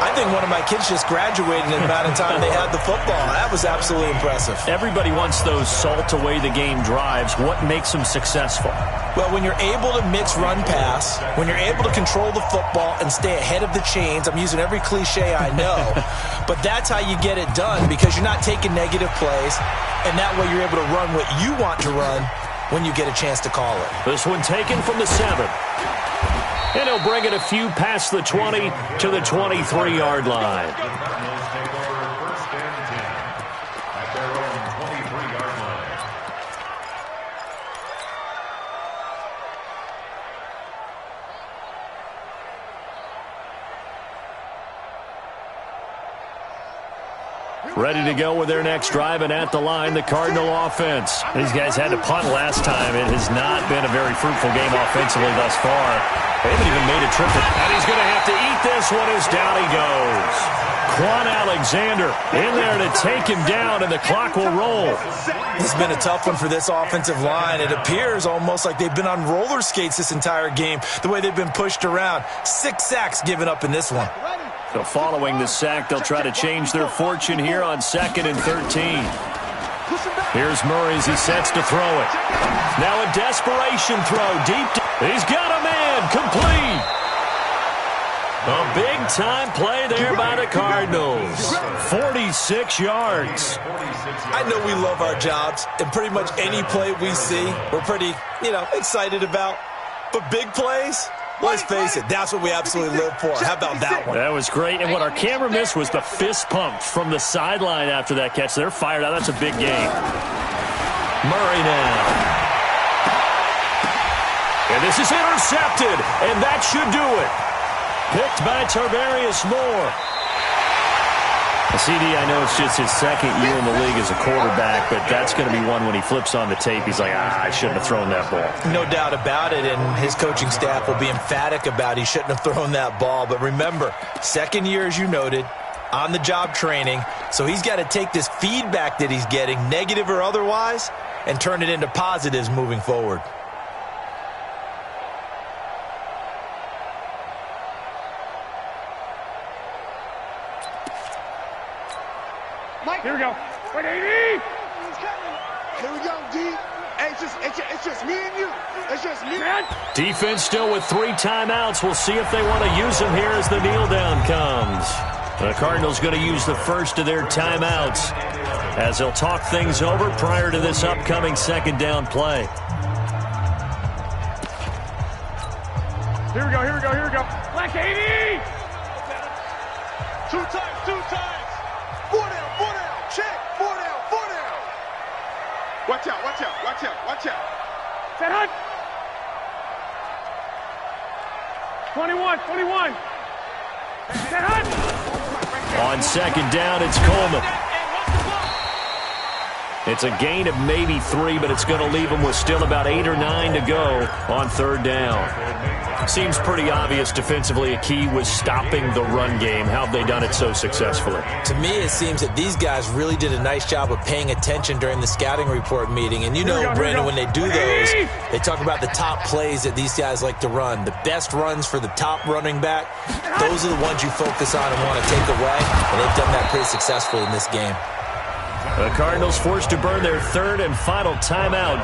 I think one of my kids just graduated in the amount of time they had the football. That was absolutely impressive. Everybody wants those salt-away-the-game drives. What makes them successful? Well, when you're able to mix run-pass, when you're able to control the football and stay ahead of the chains, I'm using every cliche I know, but that's how you get it done because you're not taking negative plays, and that way you're able to run what you want to run when you get a chance to call it. This one taken from the 7. And he'll bring it a few past the 20 to the 23-yard line. Ready to go with their next drive, and at the line, the Cardinal offense. These guys had to punt last time. It has not been a very fruitful game offensively thus far. They haven't even made a trip. And he's going to have to eat this one as down he goes. Quan Alexander in there to take him down, and the clock will roll. It's been a tough one for this offensive line. It appears almost like they've been on roller skates this entire game, the way they've been pushed around. 6 sacks given up in this one. So following the sack, they'll try to change their fortune here on 2nd and 13. Here's Murray as he sets to throw it. Now a desperation throw deep. He's got a man, complete. A big-time play there by the Cardinals. 46 yards. I know we love our jobs, and pretty much any play we see, we're pretty, excited about. But big plays, let's face it, that's what we absolutely live for. How about that one? That was great. And what our camera missed was the fist pump from the sideline after that catch. They're fired out. That's a big game. Murray now. And this is intercepted, and that should do it. Picked by Tarvarius Moore. CD, I know it's just his 2nd year in the league as a quarterback, but that's going to be one when he flips on the tape. He's like, I shouldn't have thrown that ball. No doubt about it, and his coaching staff will be emphatic about he shouldn't have thrown that ball. But remember, 2nd year, as you noted, on-the-job training, so he's got to take this feedback that he's getting, negative or otherwise, and turn it into positives moving forward. Here we go. Wait, 80! Here we go, D. Hey, it's just me and you. It's just me. Defense still with 3 timeouts. We'll see if they want to use them here as the kneel down comes. The Cardinals going to use the first of their timeouts as they'll talk things over prior to this upcoming 2nd down play. Here we go. Black 80! 2 times. 4 down. Check. 4 down. Watch out. Set hunt. 21. Set hunt. On 2nd down, it's Coleman. It's a gain of maybe 3, but it's going to leave them with still about 8 or 9 to go on third down. Seems pretty obvious defensively a key was stopping the run game. How have they done it so successfully? To me, it seems that these guys really did a nice job of paying attention during the scouting report meeting. And you know, Brandon, when they do those, they talk about the top plays that these guys like to run. The best runs for the top running back, those are the ones you focus on and want to take away. And they've done that pretty successfully in this game. The Cardinals forced to burn their third and final timeout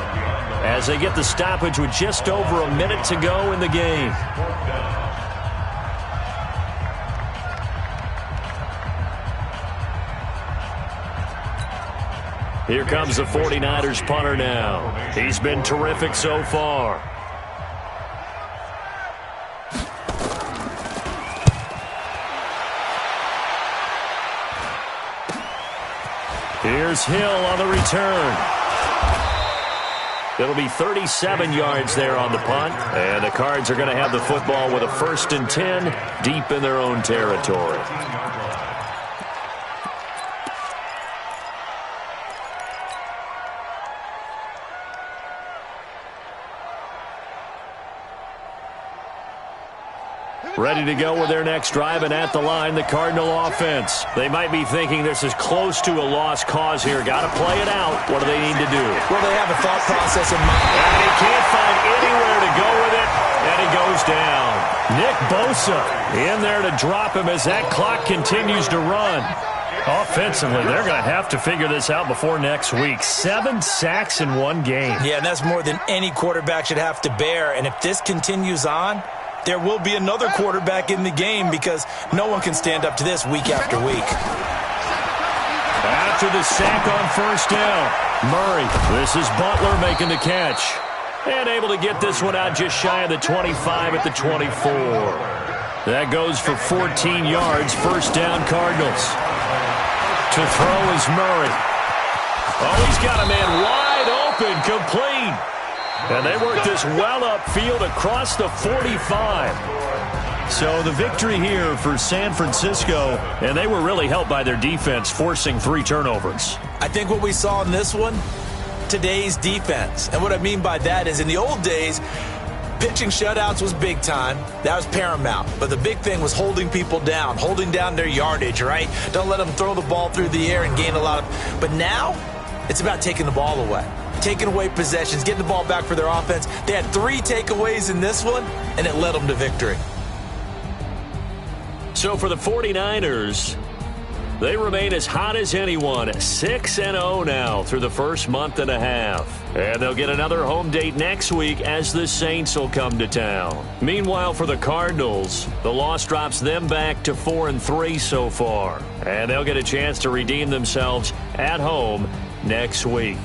as they get the stoppage with just over a minute to go in the game. Here comes the 49ers punter now. He's been terrific so far. Here's Hill on the return. It'll be 37 yards there on the punt, and the Cards are going to have the football with a 1st and 10 deep in their own territory. Ready to go with their next drive, and at the line, the Cardinal offense. They might be thinking this is close to a lost cause here. Got to play it out. What do they need to do? Well, they have a thought process in mind. And he can't find anywhere to go with it, and he goes down. Nick Bosa in there to drop him as that clock continues to run. Offensively, they're going to have to figure this out before next week. 7 sacks in one game. Yeah, and that's more than any quarterback should have to bear. And if this continues on, there will be another quarterback in the game because no one can stand up to this week after week. After the sack on 1st down, Murray. This is Butler making the catch. And able to get this one out just shy of the 25 at the 24. That goes for 14 yards. 1st down, Cardinals. To throw is Murray. Oh, he's got a man wide open, complete. And they work this well upfield across the 45. So the victory here for San Francisco, and they were really helped by their defense forcing 3 turnovers. I think what we saw in this one, today's defense. And what I mean by that is in the old days, pitching shutouts was big time. That was paramount. But the big thing was holding people down, holding down their yardage, right? Don't let them throw the ball through the air and gain a lot of... But now, it's about taking the ball away. Taking away possessions, getting the ball back for their offense. They had 3 takeaways in this one, and it led them to victory. So for the 49ers, they remain as hot as anyone, 6-0 now through the first month and a half. And they'll get another home date next week as the Saints will come to town. Meanwhile, for the Cardinals, the loss drops them back to 4-3 so far. And they'll get a chance to redeem themselves at home next week.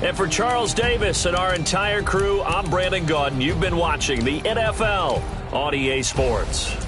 And for Charles Davis and our entire crew, I'm Brandon Gaudin. You've been watching the NFL on EA Sports.